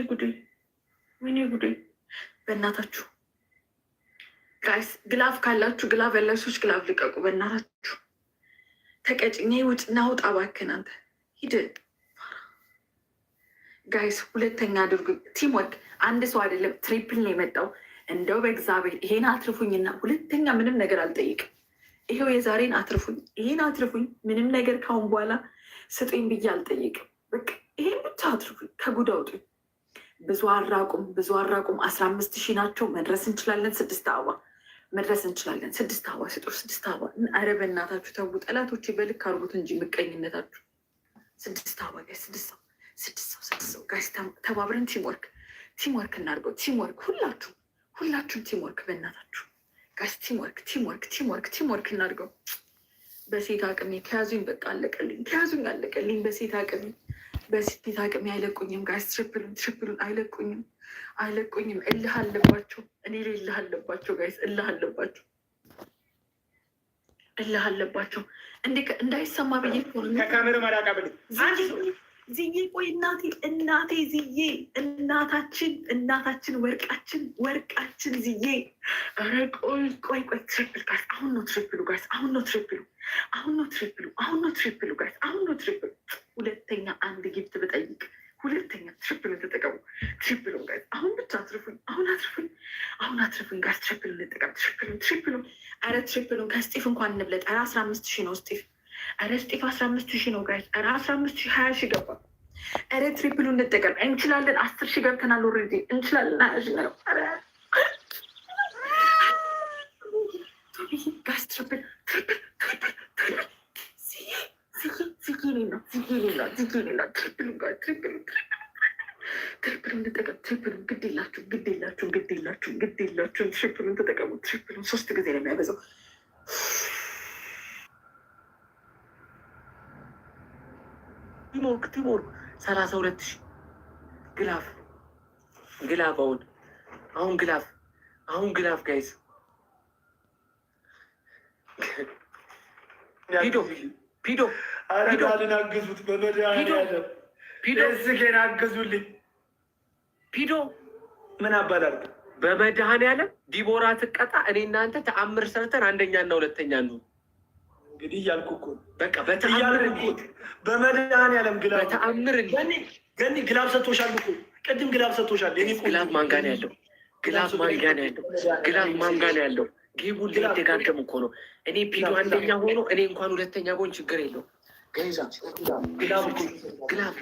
ጉዴ ወይኔ ጉዴ! በእናታችሁ ጋይስ ግላፍ ካላችሁ ግላፍ ያላችሁ ግላፍ ልቀቁ። በእናታችሁ ተቀጭኝ። ውጭ ናውጣ እባክህን አንተ ሂድ። ጋይስ ሁለተኛ አድርጉ። ቲም ወርክ። አንድ ሰው አይደለም ትሪፕል ነው የመጣው። እንደው በእግዚአብሔር ይሄን አትርፉኝና ሁለተኛ ምንም ነገር አልጠይቅም። ይሄው የዛሬን አትርፉኝ፣ ይሄን አትርፉኝ። ምንም ነገር ካሁን በኋላ ስጡኝ ብዬ አልጠይቅም። በቃ ይሄን ብቻ አትርፉኝ፣ ከጉድ አውጡኝ። ብዙ አራቁም፣ ብዙ አራቁም። 15,000 ናቸው። መድረስ እንችላለን። 6 አበባ መድረስ እንችላለን። 6 አበባ ስጡ፣ 6 አበባ። ኧረ በእናታችሁ ተው፣ ጠላቶቼ በልክ አድርጉት እንጂ ምቀኝነታችሁ። 6 አበባ ጋይስ፣ 6 ሰው ጋይስ፣ ተባብረን ቲምወርክ እናድርገው። ቲምወርክ ሁላችሁም ቲምወርክ በእናታችሁ ጋይስ፣ ቲምወርክ እናድርገው። በሴት አቅሜ ከያዙኝ በቃ አለቀልኝ፣ አለቀልኝ። በሴት አቅሜ አይለቁኝም ጋይስ። ትሪፕሉን አይለቁኝም። እልህ አለባቸው፣ እኔ ላይ እልህ አለባቸው ጋይስ፣ እልህ አለባቸው። እንዳይሰማ ብዬ ከካሜራ መራቃ ዝዬ ቆይ እናቴ ዝዬ እናታችን ወርቃችን ዝዬ። ኧረ ቆይ ትሪፕል ጋይስ፣ አሁን ነው ትሪፕሉ ጋይስ፣ አሁን ነው ትሪፕሉ ጋይስ። ሁለተኛ አንድ ጊፍት ብጠይቅ ሁለተኛ ትሪፕሉን ተጠቀሙ። ትሪፕሉን ጋይስ አሁን ብቻ አትርፉኝ፣ አሁን አትርፉኝ ጋይስ። ትሪፕሉን እንጠቀም፣ ትሪፕሉን። ኧረ ትሪፕሉን ከስጢፍ እንኳን እንብለጥ። ኧረ 15,000 ነው ስጢፍ። ኧረ ስጢፍ 15,000 ነው ጋይስ። ኧረ 15,000 20,000 ገባ። ኧረ ትሪፕሉን እንጠቀም፣ እንችላለን። 10,000 ገብተናል ኦልሬዲ፣ እንችላለን። 20,000 ነው ጋይስ። ትሪፕል ትሪፕሉን እንጠቀም። ትሪፕሉን ግድ የላችሁም። ትሪፕሉን ተጠቀሙ። ትሪፕሉን 3 ጊዜ ነው የሚያበዛው። ቲሞርክ 32,000 ግላፍ አሁን ግላፍ ጋይዝ ፒዶ አረጋልን አግዙት። በመድኃኒዓለም ስጌን አግዙልኝ። ፒዶ ምን አባላል? በመድኃኒዓለም ዲቦራ ትቀጣ። እኔ እናንተ ተአምር ሰርተን 1ኛና 2ኛ ነው እንግዲህ እያልኩ እኮ በቃ በተአምር በመድኃኒዓለም ግላፍ በተአምር ገኒ ግላፍ ሰጥቶሻል እኮ ቅድም ግላፍ ሰጥቶሻል። ግላፍ ማን ጋር ነው ያለው? ግላፍ ማን ጋር ነው ያለው? ጌቡን ሊደጋገም እኮ ነው። እኔ ፒዶ 1ኛ ሆኖ እኔ እንኳን 2ኛ ጎን ችግር የለው።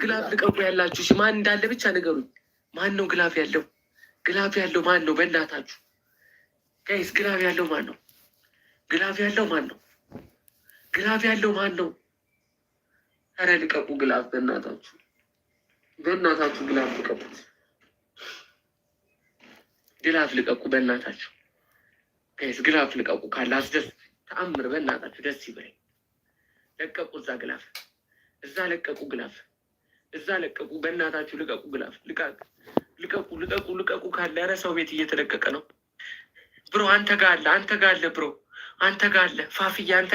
ግላፍ ልቀቁ ያላችሁ ማን እንዳለ ብቻ ንገሩኝ። ማን ነው ግላፍ ያለው? ማን ነው? በእናታችሁ ጋይስ ግላፍ ያለው ማን ነው? ግላፍ ያለው ማን ነው? ኧረ ልቀቁ ግላፍ፣ በእናታችሁ ግላፍ ልቀቁት። ግላፍ ልቀቁ በእናታችሁ ጋይስ፣ ግላፍ ልቀቁ። ካለ አስደስ ተአምር በእናታችሁ ደስ ይበል። ለቀቁ እዛ ለቀቁ ግላፍ፣ እዛ ለቀቁ በእናታችሁ ልቀቁ ግላፍ። ልቀቁ ካለ ኧረ ሰው ቤት እየተለቀቀ ነው ብሮ። አንተ ጋር አለ ብሮ፣ አንተ ጋር አለ ፋፍያ፣ አንተ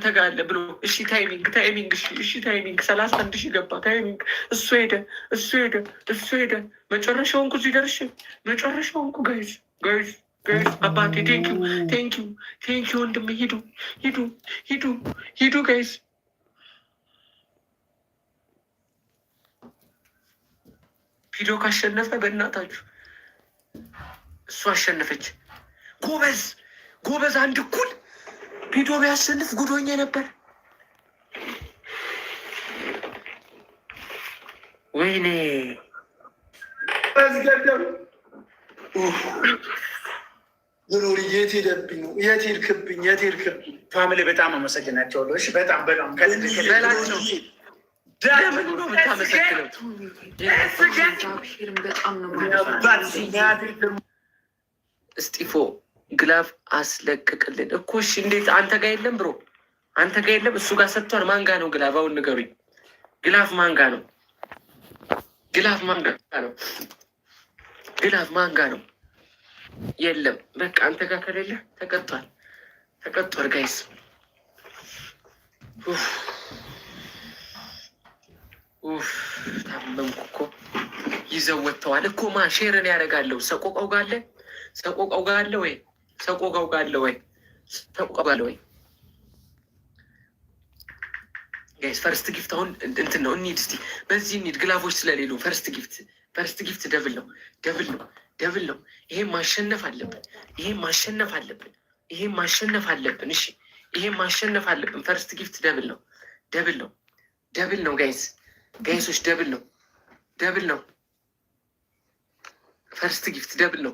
ጋር አለ ብሎ። እሺ ታይሚንግ እሺ ታይሚንግ 31,000 ገባ። ታይሚንግ እሱ ሄደ። መጨረሻውን እዚህ ደርሼ ጋይዝ አባቴ ቴንኪው ወንድም። ሂዱ ጋይዝ። ፒዶ ካሸነፈ በእናታችሁ እሱ አሸነፈች። ጎበዝ 1 እኩል። ፒዶ ቢያሸንፍ ጉዶኛ ነበር። ወይኔ ኑሪ የት ሄደብኝ ነው? የት ሄድክብኝ? ፋሚሊ በጣም አመሰግናቸዋለሁ። እሺ በጣም በላቸው። ለምን ነው የምታመሰግነው? እስጢፎ ግላፍ አስለቅቅልን እኮ። እሺ እንዴት አንተ ጋር የለም ብሮ? አንተ ጋር የለም፣ እሱ ጋር ሰጥቷል። ማን ጋር ነው ግላፍ? አሁን ንገሩኝ። ግላፍ ማን ጋር ነው? ግላፍ ማን ጋር ነው? የለም በቃ አንተ ጋር ከሌለ ተቀጧል ጋይስ። ታመምኩ እኮ ይዘው ወጥተዋል እኮ ሼርን ያደርጋለሁ። ሰቆቃው ጋር አለ ወይ? ሰቆቃው ጋር አለ ወይ? ጋይስ ፈርስት ጊፍት አሁን እንትን ነው። እንሂድ እስኪ በዚህ እንሂድ። ግላፎች ስለሌሉ ፈርስት ጊፍት ደብል ነው። ይሄን ማሸነፍ አለብን። እሺ ይሄን ማሸነፍ አለብን። ፈርስት ጊፍት ደብል ነው ጋይሶች ደብል ነው። ፈርስት ጊፍት ደብል ነው።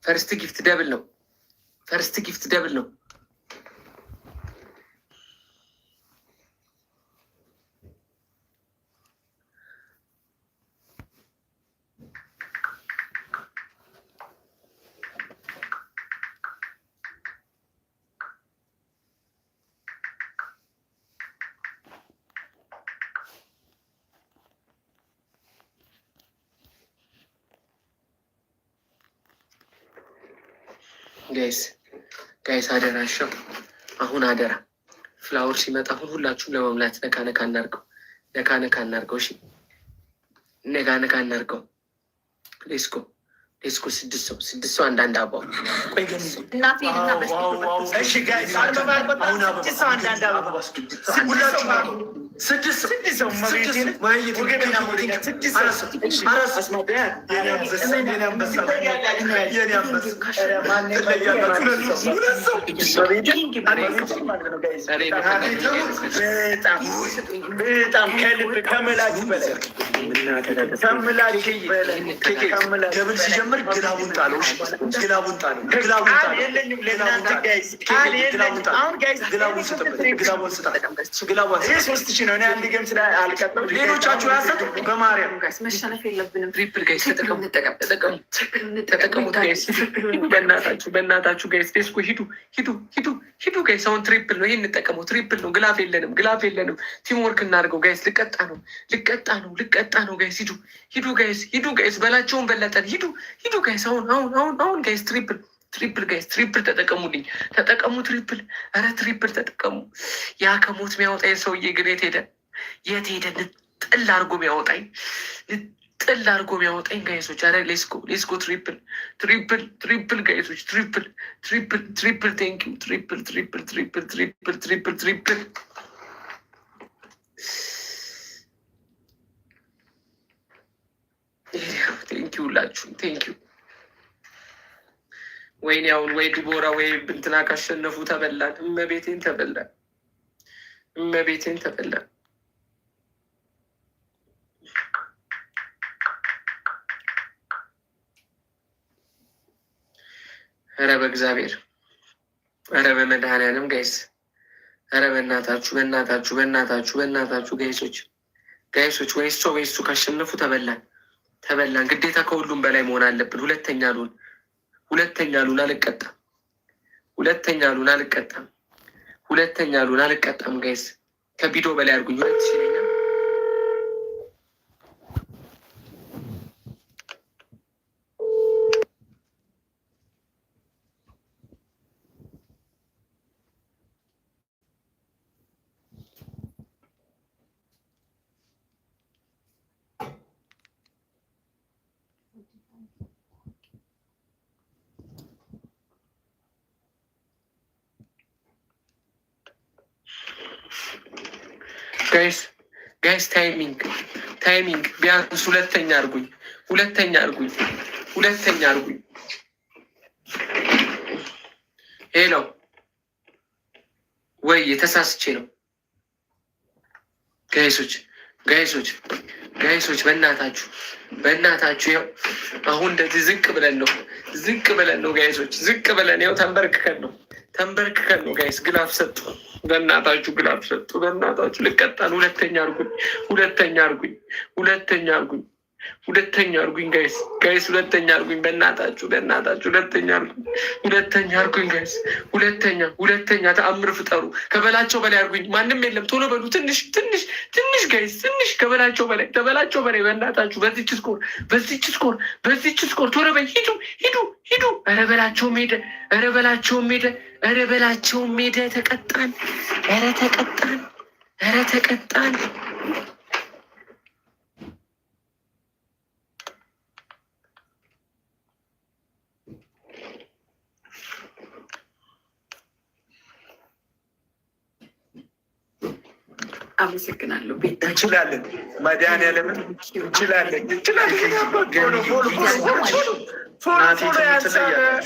ፈርስት ጊፍት ደብል ነው። ጋይስ አደራሻው አሁን አደራ ፍላወር ሲመጣ አሁን ሁላችሁም ለመምላት ነካ እናርገው። እሺ ነጋ እናርገው። ሌስኮ 6 ሰው አንዳንድ አባው በጣም ከልብ ከምላችሁ በላይ ደብል ሲጀምር ግላቡን ጣለው። ሌሎቻችሁ ያሰጡ በማርያም መሸነፍ የለብንም። ትሪፕል ጋይስ ተጠቀሙ። በእናታችሁ ጋይስ ዴስኮ ሂዱ ጋይስ። አሁን ትሪፕል ነው። ይሄን እንጠቀመው። ትሪፕል ነው። ግላፍ የለንም። ቲምወርክ እናድርገው ጋይስ። ልቀጣ ነው ጋይስ። ሂዱ ጋይስ። በላቸውን በለጠን። ሂዱ ጋይስ። አሁን ጋይስ ትሪፕል ጋይስ ተጠቀሙልኝ። ተጠቀሙ ትሪፕል። ኧረ ትሪፕል ተጠቀሙ። ያ ከሞት የሚያወጣኝ ሰውዬ ግን የት ሄደ? ንጥል አድርጎ የሚያወጣኝ ጋይሶች። ኧረ ሌስኮ ትሪፕል ጋይሶች። ትሪፕል ቴንኪው። ትሪፕል ቴንኪው ሁላችሁም ቴንኪው። ወይኔ አሁን ወይ ዲቦራ ወይ ብንትና ካሸነፉ ተበላን። እመቤቴን ተበላን። ኧረ በእግዚአብሔር፣ ኧረ በመድኃኒዓለም ጋይስ፣ ኧረ በእናታችሁ ጋይሶች ወይሱ ካሸነፉ ተበላን። ግዴታ ከሁሉም በላይ መሆን አለብን። ሁለተኛ ሉን አልቀጣም። ጋይስ ከቢዶ በላይ አድርጉኝ። 2000 ነኛ። ጋይስ ታይሚንግ ቢያንስ ሁለተኛ አድርጉኝ። ሄሎ ወይ የተሳስቼ ነው ጋይሶች በእናታችሁ ያው አሁን እንደዚህ ዝቅ ብለን ነው ጋይሶች። ያው ተንበርክከን ነው ጋይስ። ግላፍ ሰጡ። በእናታችሁ ልቀጣን። ሁለተኛ አርጉኝ ጋይስ። ሁለተኛ አርጉኝ በእናታችሁ ሁለተኛ አርጉኝ ጋይስ። ሁለተኛ ተአምር ፍጠሩ። ከበላቸው በላይ አርጉኝ። ማንም የለም። ቶሎ በሉ። ትንሽ ጋይስ፣ ትንሽ ከበላቸው በላይ በእናታችሁ። በዚች ስኮር ቶሎ በይ። ሂዱ። ኧረ በላቸውም ሄደ። ተቀጣን። ኧረ ተቀጣን። አመሰግናለሁ። ቤት እንችላለን፣ መድኃኒዓለምን እንችላለን።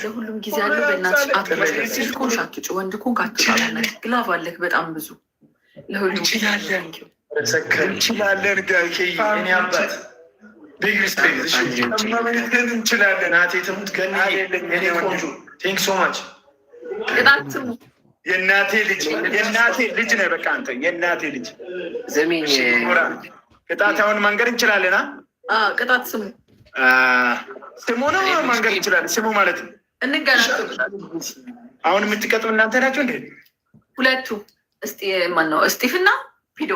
ለሁሉም ጊዜ አለው። በእናትሽ አትሴት ኮንሽ አትውጪ፣ ወንድ ኮንክ አትውጣ። ግላቭ አለክ በጣም ብዙ። ለሁሉም እንችላለን። እንችላለን። ናቴ ትሙት ከኔ ቆንጆ ቴንክ ሶ ማች። ቅጣት ስሙ። የእናቴ ልጅ ነህ። በቃ አንተ የእናቴ ልጅ ዘሜን ቅጣት አሁን መንገድ እንችላለን። ቅጣት ስሙ ስሙ ነው መንገድ እንችላለን። ስሙ ማለት ነው። እንገናቸው። አሁን የምትቀጡ እናንተ ናቸው እንዴ? ሁለቱ ማነው እስጢፍና ፒዶ።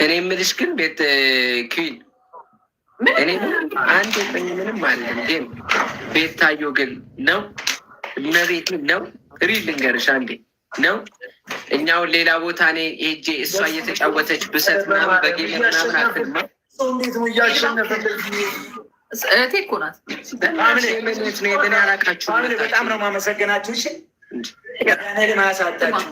እኔ የምልሽ ግን ቤት ኪን እኔ አንድ የለኝ ምንም አለ ግን ቤት ታዮ ግን ነው እመቤት ነው ሪል ልንገርሽ አንዴ ነው። እኛውን ሌላ ቦታ እኔ ሄጄ እሷ እየተጫወተች ብሰጥ ምናምን በጌም ምናምን አትልማ። እንዴት ነው እያሸነፈ እህቴ እኮ ናት። ምን ያላቃችሁ በጣም ነው ማመሰገናችሁ። እሺ ግን አያሳጣችሁ።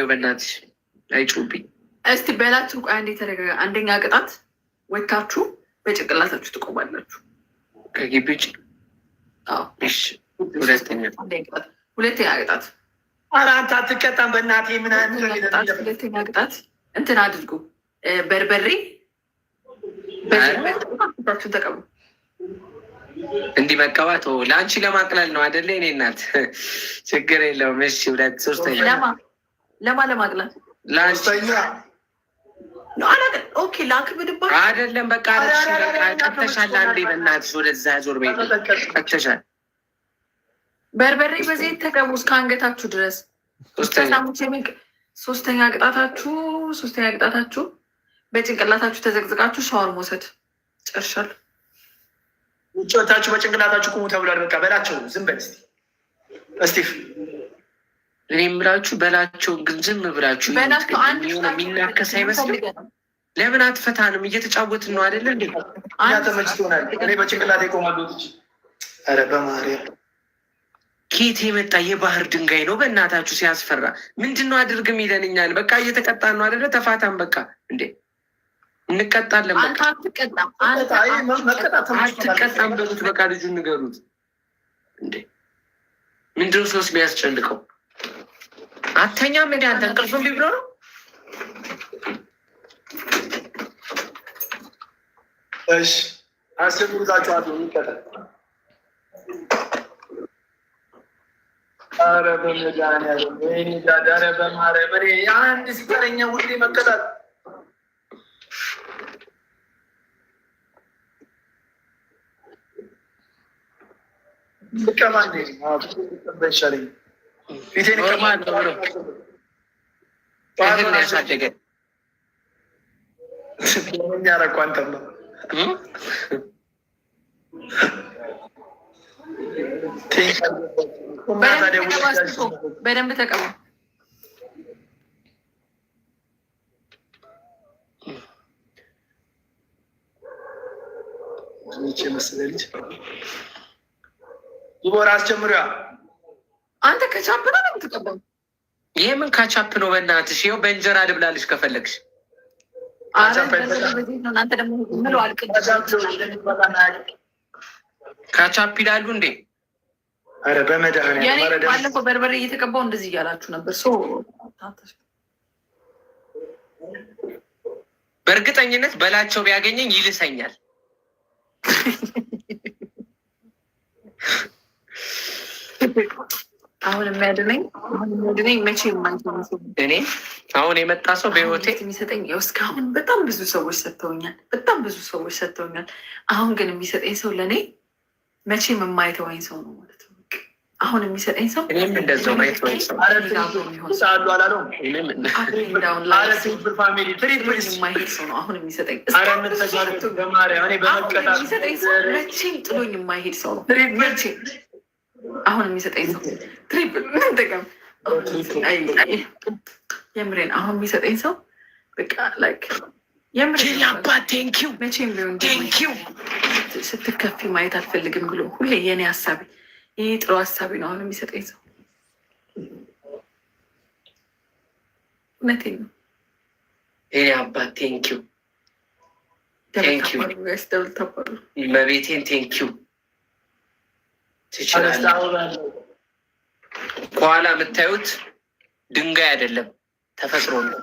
በእናትሽ አይጩብኝ እስቲ በላችሁ። ቆይ አንዴ ተረጋጋ። አንደኛ ቅጣት ወታችሁ በጭንቅላታችሁ ትቆማላችሁ ከግቢ ውጭ። ሁለተኛ ቅጣት ኧረ አንተ አትቀጣም በእናትህ ምናምን። ሁለተኛ ቅጣት እንትን አድርጉ። በርበሬ ተቀቡ። እንዲህ መቀባት ለአንቺ ለማቅለል ነው አይደለ? እኔ እናት ችግር የለውም። እሺ ሁለት ሶስተኛ ለማ ለማቅለል ለአንቺ ኦኬ ላክብድባ አይደለም። በቃ ቀጥተሻል። አንዴ በእናትሽ ወደዛ ዞር ቤት ቀጥተሻል። በርበሬ በዘይት ተቀቡ እስከ አንገታችሁ ድረስ። ሶስተኛ ቅጣታችሁ በጭንቅላታችሁ ተዘቅዝቃችሁ ሻወር መውሰድ። ጨርሻለሁ። ውጭወታችሁ በጭንቅላታችሁ ቁሙ ተብሏል። በቃ በላቸው። ዝም በል እስቲፍ። እኔ የምላችሁ በላቸው፣ ግን ዝም ብላችሁ የሚናከስ አይመስልም። ለምን አትፈታንም? እየተጫወትን ነው አይደለ እንዴ? ተመችቶናል። እኔ በጭንቅላቴ ቆማለሁ። ኧረ በማርያም ኬት የመጣ የባህር ድንጋይ ነው። በእናታችሁ ሲያስፈራ። ምንድን ነው አድርግም ይለንኛል። በቃ እየተቀጣን ነው አይደለ? ተፋታም በቃ እንዴ እንቀጣለን። በቃ አትቀጣም በሉት። በቃ ልጁ ንገሩት እንዴ። ምንድነው ሶስት ቢያስጨንቀው አተኛም እንዲ አንተ እንቅልፍ ሊብሎ ነው። እሺ አስቡታችኋል። ይቀጣል። ኧረ በመድኃኒዓለም ወይኔ ዳዳረ በማርያም እኔ የአንድ ሲቀረኛ ሁሌ መቀጣት ልቀማንዴ ይሻለኝ። ፊቴን ያሳደገ የሚያረኩ አንተማ በደንብ ተቀባ። መሰለ ልጅ ይቦራ አስጀምሪያ። አንተ ከቻፕ ነው የምትቀባው? ይሄ ምን ካቻፕ ነው? በእናትሽ ይኸው በእንጀራ ልብላልሽ ከፈለግሽ። ካቻፕ ይላሉ እንዴ? ኧረ በመድኃኒዓለም ባለፈው በርበሬ እየተቀባው እንደዚህ እያላችሁ ነበር። በእርግጠኝነት በላቸው ቢያገኘኝ ይልሰኛል። አሁን የሚያድነኝ መቼ እኔ አሁን የመጣ ሰው በህይወቴ የሚሰጠኝ እስካሁን በጣም ብዙ ሰዎች ሰጥተውኛል። አሁን ግን የሚሰጠኝ ሰው ለእኔ መቼም የማይተወኝ ሰው ነው ማለት ነው። አሁን የሚሰጠኝ ሰው እኔም እንደዛው ማይተወኝ ሰው የማይሄድ ሰው ነው። አሁን የሚሰጠኝ መቼም ጥሎኝ የማይሄድ ሰው ነው። መቼም አሁን የሚሰጠኝ ሰው ትሪፕል ጥቅም የምሬን አሁን የሚሰጠኝ ሰው በቃ ላይክ መቼም ቢሆን ስትከፊ ማየት አልፈልግም ብሎ ሁሌ የኔ ሀሳቢ ይህ ጥሩ ሀሳቢ ነው። አሁን የሚሰጠኝ ሰው እውነቴን ነው። የኔ አባት ቴንኪው ደብል ተባሉ መቤቴን ቴንኪው። ትችላለህ። ከኋላ የምታዩት ድንጋይ አይደለም ተፈጥሮ ነው።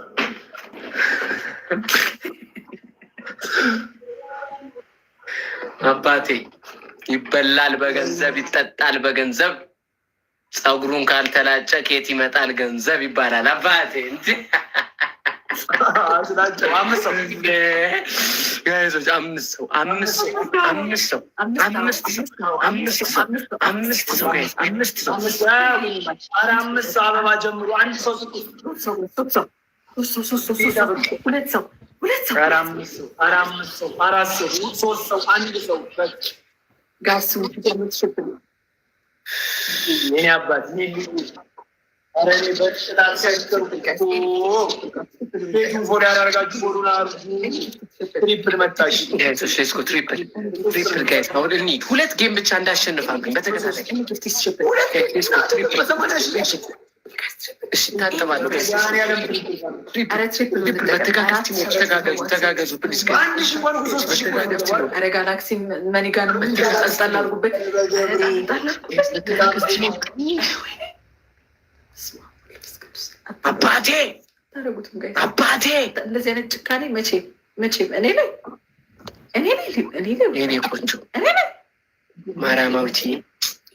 አባቴ ይበላል በገንዘብ ይጠጣል በገንዘብ ፀጉሩን ካልተላጨ ከየት ይመጣል ገንዘብ ይባላል። አባቴ እንጂ አምስት ሰው አበባ ጀምሮ አንድ ሰው አራት ሰው ሶስት ሰው አንድ ሰው ጋስ የኔ አባት ቤቱን ፎዳ ያደርጋችሁ ቦሩን ትሪፕል መታሽ ትሪፕል ጋይስ አሁን እንሂድ። ሁለት ጌም ብቻ እንዳሸንፋብኝ በተከታታይ እሺ ታጥባለሁ። ተጋገዙ ፕሊዝ። ኧረ ጋላክሲ መኒጋን ጠልጠል አድርጉበት። አባቴ አባቴ እንደዚህ አይነት ጭካኔ መቼም እኔ ቆንጆ ማርያማዊት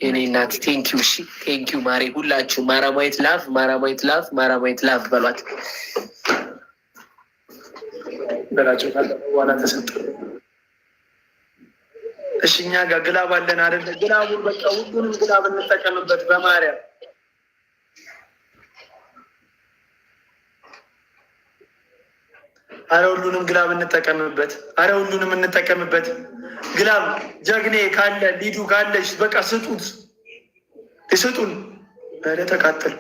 የኔ እናት ቴንኪው። እሺ ቴንኪው ማሬ። ሁላችሁ ማራማዊት ላፍ ማራማዊት ላፍ ማራማዊት ላፍ በሏት በላቸው። በኋላ ተሰጠ። እሺ እኛ ጋር ግላብ አለን አይደለ? ግላቡን በቃ ሁሉንም ግላብ እንጠቀምበት በማርያም አረ ሁሉንም ግላብ እንጠቀምበት። አረ ሁሉንም እንጠቀምበት። ግላብ ጀግኔ ካለ ሊዱ ካለች በቃ ስጡት፣ ስጡን። ኧረ ተቃጠል።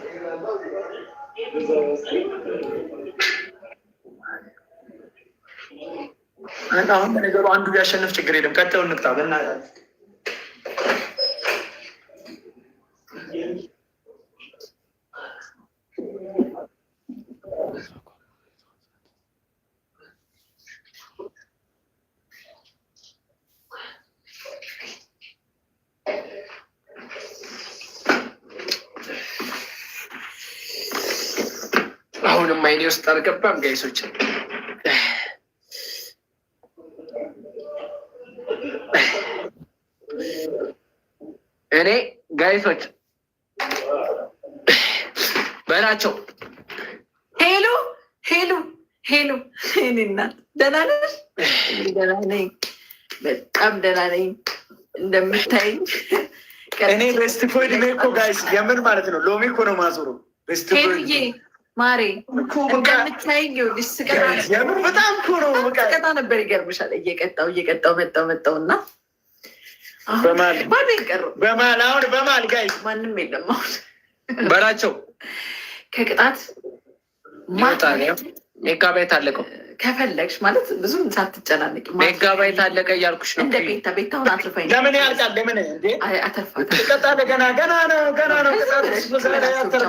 አሁን በነገሩ አንዱ ቢያሸንፍ ችግር የለም። ቀጥለው እንቅጣ በእናትህ። አሁንም አይኔ ውስጥ አልገባም ጋይሶች። እኔ ጋይሶች በላቸው። ሄሎ እኔ እናት ደህና ነሽ? ደህና ነኝ፣ በጣም ደህና ነኝ። እንደምታይኝ እኔ ቤስት ፎይድ እኮ ጋይስ የምን ማለት ነው? ሎሚ እኮ ነው ማዞሩ ቤስት ፎይድ ማሬ እንደምታይኝ ይኸውልሽ፣ የምን በጣም እኮ ነው ስቀጣ ነበር። ይገርምሻል፣ እየቀጣው መጣው እና በማል አሁን በማል ጋይ ማንም የለም። አሁን በላቸው ከቅጣት ሜጋባይት አለቀው ከፈለግሽ ማለት ብዙም ሳትጨናነቂ ሜጋባይት አለቀ እያልኩሽ ነው። እንደ ቤታሁን አትርፋኝ። ለምን ያልቃል? ለምን እንዴ አተርፋት ቀጣለ ገና ነው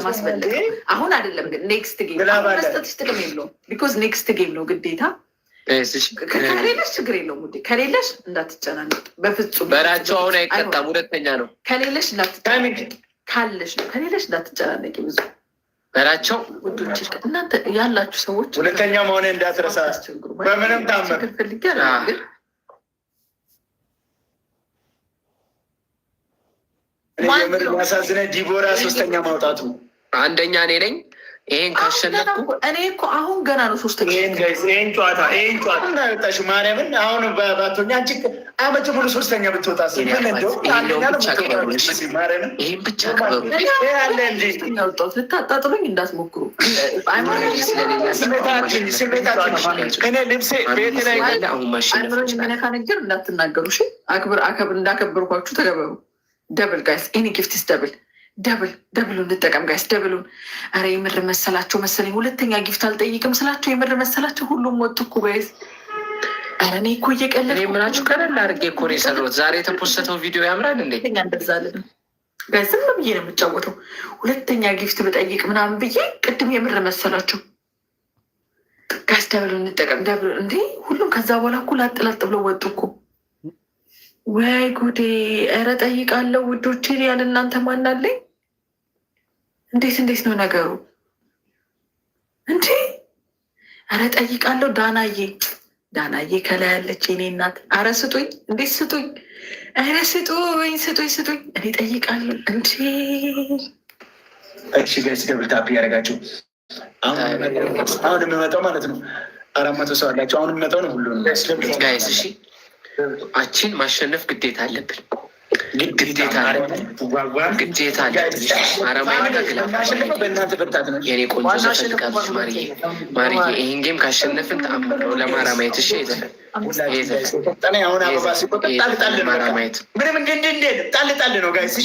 ማስፈለግ። አሁን አይደለም ግን ኔክስት ጌም መስጠትሽ ጥቅም የለውም። ቢኮዝ ኔክስት ጌም ነው ግዴታ። ከሌለሽ ችግር የለውም ውዴ፣ ከሌለሽ እንዳትጨናነቂ በፍጹም። በላቸው አሁን አይቀጣም፣ ሁለተኛ ነው። ከሌለሽ ካለሽ ነው፣ ከሌለሽ እንዳትጨናነቂ ብዙ በላቸው ውዶች። እናንተ ያላችሁ ሰዎች ሁለተኛ መሆን እንዳትረሳ በምንም ታምር። የምር ያሳዝነ ዲቦራ ሶስተኛ ማውጣቱ። አንደኛ እኔ ነኝ። ይሄን ካሸነፍኩ እኔ እኮ አሁን ገና ነው ሶስተኛ። ይሄን ጨዋታ እንዳወጣሽ ማርያምን። አሁን ባቶኛ አንቺ አመት ሙሉ ሶስተኛ ብትወጣ ይሄን ብቻ ክበሩ ያለ እንጂ ልታጣጥሉኝ እንዳትሞክሩ። እኔ ልብሴ ቤት ላይ አይምሮን የሚነካ ነገር እንዳትናገሩ። እንዳከበርኳችሁ ተገበሩ። ደብል ጋይስ፣ ኤኒ ጊፍትስ ደብል ደብሉን እንጠቀም ጋይስ፣ ደብሉን። ኧረ የምር መሰላቸው መሰለኝ። ሁለተኛ ጊፍት አልጠይቅም ስላቸው የምር መሰላቸው። ሁሉም ወጡ እኮ ጋይስ። ኧረ እኔ እኮ እየቀለድኩ የምላችሁ ቀለል አድርጌ እኮ ነው የሰራሁት። ዛሬ የተፖስተው ቪዲዮ ያምራል እንዴ? እንደዛለን ጋይስ። ዝም ብዬ ነው የምጫወተው። ሁለተኛ ጊፍት ብጠይቅ ምናምን ብዬ ቅድም የምር መሰላቸው ጋይስ። ደብሉን እንጠቀም ደብሉ። እንዴ ሁሉም ከዛ በኋላ እኮ ላጥላጥ ብለው ወጡ እኮ። ወይ ጉዴ! ኧረ ጠይቃለሁ ውዶቼ፣ ያለ እናንተ ማናለኝ? እንዴት ነው ነገሩ እንዴ? ኧረ ጠይቃለሁ። ዳናዬ ከላይ ያለች የኔ እናት። ኧረ ስጡኝ፣ እንዴት ስጡኝ! ኧረ ስጡኝ። እኔ ጠይቃለሁ እንዴ። እሺ ጋይስ ደብል ታፕ እያደረጋችሁ አሁን የሚመጣው ማለት ነው 400 ሰው አላቸው። አሁን የሚመጣው ነው ሁሉ ጋይስ። እሺ አችን ማሸነፍ ግዴታ አለብን። ግዴታ አለብን። የኔ ቆንጆ ዘፈልቃለች ማርዬ። ይህን ጌም ካሸነፍን ተአምር ነው ለማራማየት። እሺ ማራማየት ጣል ነው ጋይስ።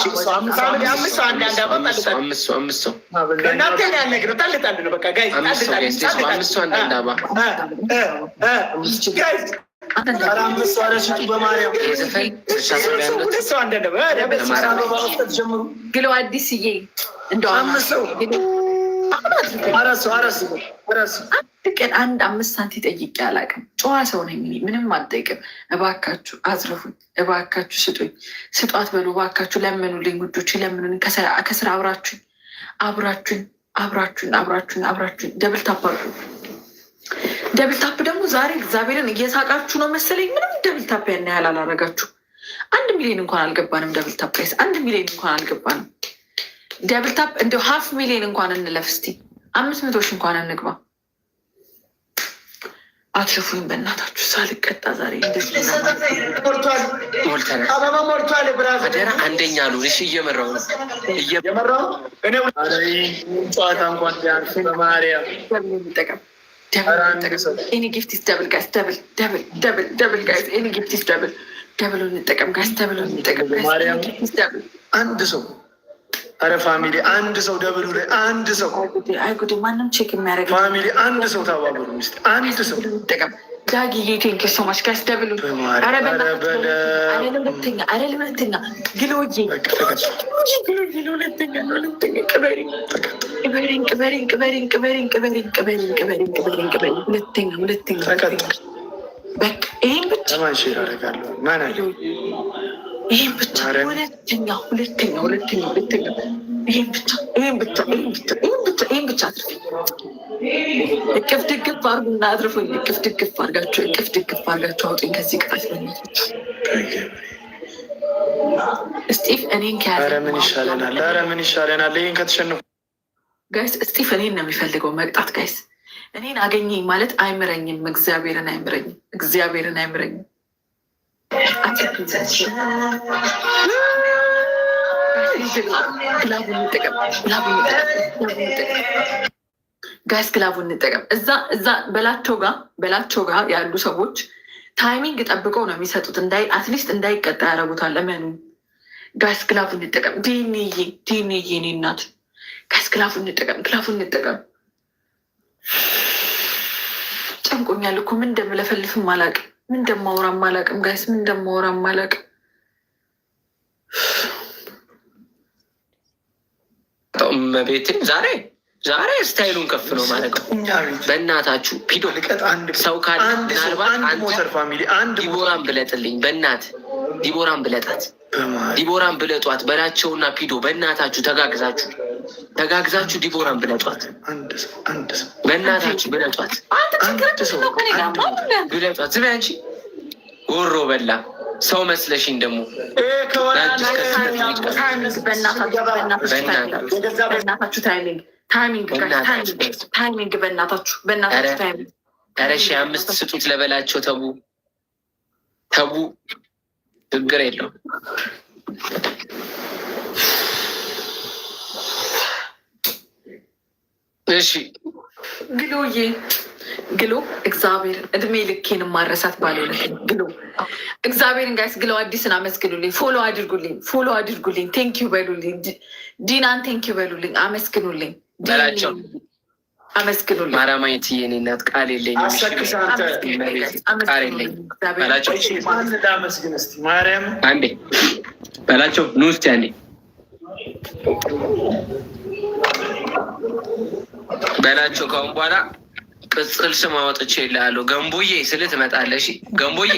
አምስት ሰው አንዳንድ አባ ግሎ አዲስዬ አንድ ቀን 5 ሳንቲ ጠይቄ አላውቅም። ጨዋ ሰው ነኝ፣ ምንም አልጠይቅም። እባካችሁ አዝርፉኝ፣ እባካችሁ ስጡኝ፣ ስጧት በሉ እባካችሁ፣ ለምኑልኝ ውዶች፣ ለምኑልኝ። ከስራ አብራችሁኝ ደብል ታፕ አድርጉ። ደብል ታፕ ደግሞ ዛሬ እግዚአብሔርን እየሳቃችሁ ነው መሰለኝ። ምንም ደብል ታፕ ያን ያህል አላረጋችሁ። 1 ሚሊዮን እንኳን አልገባንም። ደብል ታፕ ስ 1 ሚሊዮን እንኳን አልገባንም። ደብል ታፕ እንደ 500,000 እንኳን እንለፍ እስቲ። 500 ሺህ እንኳን እንግባ። አትሽፉኝ በእናታችሁ ሳልቀጣ ዛሬ አደራ። አንደኛ ሉ እሺ፣ እየመራው ነው ጨዋታ እንኳን ቢያንስ በማርያም ኤኒ ጊፍት ኢዝ ደብል ጋይስ፣ ደብል ጋይስ፣ ኤኒ ጊፍት ኢዝ ደብል። ደብሉን እንጠቀም ጋይስ፣ ደብሉን እንጠቀም ጋይስ። አንድ ሰው አረ ፋሚሊ አንድ ሰው ደብሉ ላይ አንድ ሰው አይጉዴ ማንም ቼክ የሚያደርግ ፋሚሊ አንድ ሰው ተባበሩ። ሚስት አንድ ሰው እንጠቀም። ዳጊዬ ቴንክ ሶ ማች ጋይስ፣ ደብሉ። አረ ለሁለተኛ ግሎዬ ሁለተኛ በቃ ይሄን ብቻ ይሄን ብቻ እቅፍ ድግፍ አርጉና አትርፉኝ። እቅፍ ድግፍ አርጋችሁ አውጡኝ ከዚህ ቅጣት በእናታችሁ። ስጢፍ እኔን ከያዘ ምን ይሻለናል? ይህን ከተሸነፉ ጋይስ ስጢፍ እኔን ነው የሚፈልገው መቅጣት ጋይስ። እኔን አገኘኝ ማለት አይምረኝም። እግዚአብሔርን አይምረኝም። ጋይስ ግላቡን እንጠቀም። እዛ በላቸው ጋር ያሉ ሰዎች ታይሚንግ ጠብቀው ነው የሚሰጡት። አትሊስት እንዳይቀጣ ያደረጉታል። ለመኑ ጋይስ ግላቡን እንጠቀም። ዲኒዬ እኔ እናት ጋይስ ግላቡን እንጠቀም። ጨንቆኛል እኮ ምን እንደምለፈልፍም አላውቅም፣ ምን እንደማወራም አላውቅም ጋይስ፣ ምን እንደማወራም አላውቅም። ቤትን ዛሬ ስታይሉን ከፍ ነው ማለት ነው። በእናታችሁ ፒዶ ሰው ካለ ምናልባት ዲቦራን ብለጥልኝ፣ በእናት ዲቦራን ብለጣት፣ ዲቦራን ብለጧት በላቸውና ፒዶ በእናታችሁ ተጋግዛችሁ ዲቦራን ብለጧት፣ በእናታችሁ ብለጧት። ዝም አንቺ ወሮ በላ ሰው መስለሽኝ ደግሞ በእናታችሁ ታይሚንግ በእናታችሁ ታይሚንግ። ኧረ 5,000 ስጡት ለበላቸው። ተቡ ችግር የለውም። እሺ ግሎዬ ግሎ እግዚአብሔርን እድሜ ልኬን ማረሳት ባለውለት ግሎ እግዚአብሔርን ጋይስ ግለው አዲስን አመስግኑልኝ፣ ፎሎ አድርጉልኝ፣ ቴንኪዩ በሉልኝ፣ ዲናን ቴንኪዩ በሉልኝ፣ አመስግኑልኝ በላቸው፣ አመስግኑልኝ። ማራማየት የኔ እናት ቃል የለኝም፣ ቃል የለኝም በላቸው። ማርያም አንዴ በላቸው፣ ኑ እስኪ አንዴ በላቸው። ከአሁን በኋላ ቅጽል ስም አወጥቼ እልሃለሁ። ገንቦዬ ስልህ ትመጣለህ። እሺ ገንቦዬ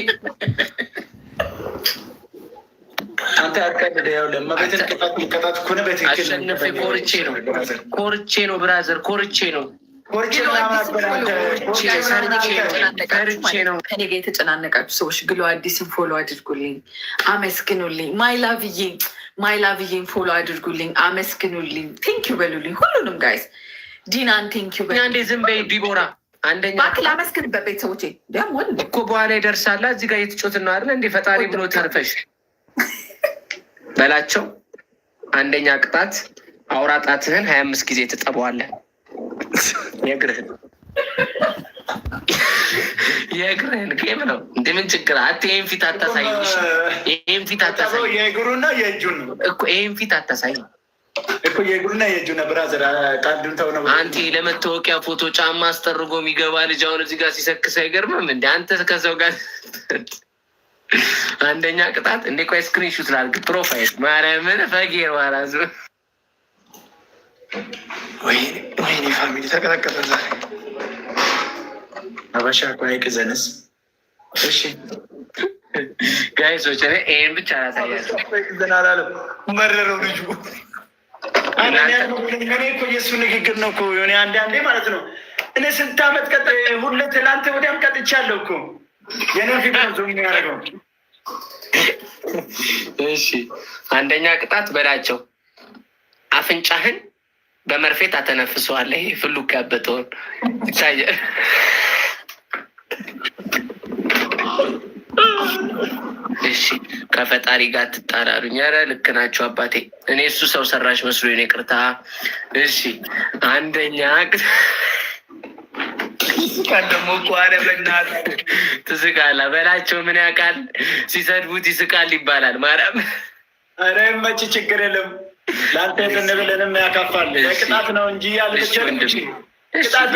አንተ ያቀልደ ያው ለማበትን ቅጣት እኮ ነው። በትክክል አሸንፌ ኮርቼ ነው ብራዘር፣ ኮርቼ ነው ከኔ ጋር የተጨናነቃችሁ ሰዎች ግሎ አዲስን ፎሎ አድርጉልኝ፣ አመስግኑልኝ። ማይላቭዬን ፎሎ አድርጉልኝ፣ አመስግኑልኝ፣ ቴንኪዩ በሉልኝ። ሁሉንም ጋይስ ዲናን ቴንኪዩ በሉልኝ። አንዴ ዝም በይ ዲቦራ። አንደኛ ባክል አመስግንበት ቤተሰቦቼ ደግሞ እኮ በኋላ ይደርሳላ። እዚህ ጋር የተጮትን ነው አይደለ እንዴ? ፈጣሪ ብሎ ተርፈሽ በላቸው። አንደኛ ቅጣት አውራ ጣትህን 25 ጊዜ ትጠበዋለህ። የእግርህን ጌም ነው እንደ ምን ችግር አት ይህን ፊት አታሳይ። ይህን ፊት አታሳይ። የእግሩና የእጁን እኮ ይህን ፊት አታሳይ እኮ የእግሩና የእጁን ብራዘር ቃልዱን ተው ነው። አንተ ለመታወቂያ ፎቶ ጫማ አስጠርጎ የሚገባ ልጅ አሁን እዚህ ጋር ሲሰክስ አይገርምም እንደ አንተ ከሰው ጋር አንደኛ ቅጣት እንዴ ቆይ ስክሪንሹት ላድርግ ፕሮፋይል ማርያምን ፈጌር ማራዙ ወይኔ ፋሚሊ ተቀጠቀጠ ዛሬ አበሻ ቆይ ዘንስ እሺ ጋይሶች ይሄን ብቻ ላሳያቸው። ዘናላለም መረረው ልጁ እኔ እኮ የእሱ ንግግር ነው እኮ የሆነ አንዳንዴ ማለት ነው። እኔ ስንት ዓመት ሁሌ ትላንት ወዲያም ቀጥቻለሁ እኮ የኔ ፊት ነው ዞም የሚያደርገው። እሺ አንደኛ ቅጣት በላቸው አፍንጫህን በመርፌ ታተነፍሰዋለህ። ይሄ ፍሉክ ያበጠውን ይታያል። እሺ ከፈጣሪ ጋር ትጣላሉኝ። ኧረ ልክ ናቸው አባቴ። እኔ እሱ ሰው ሰራሽ መስሎ የኔ ቅርታ። እሺ አንደኛ ይስቃል ደግሞ እኮ ኧረ በእናትህ ትስቃለህ። በላቸው ምን ያውቃል ሲሰድቡት ይስቃል ይባላል። ማርያም ኧረ መች ችግር የለም ለአንተ ብለንም ያካፋል። ቅጣት ነው እንጂ ቅጣት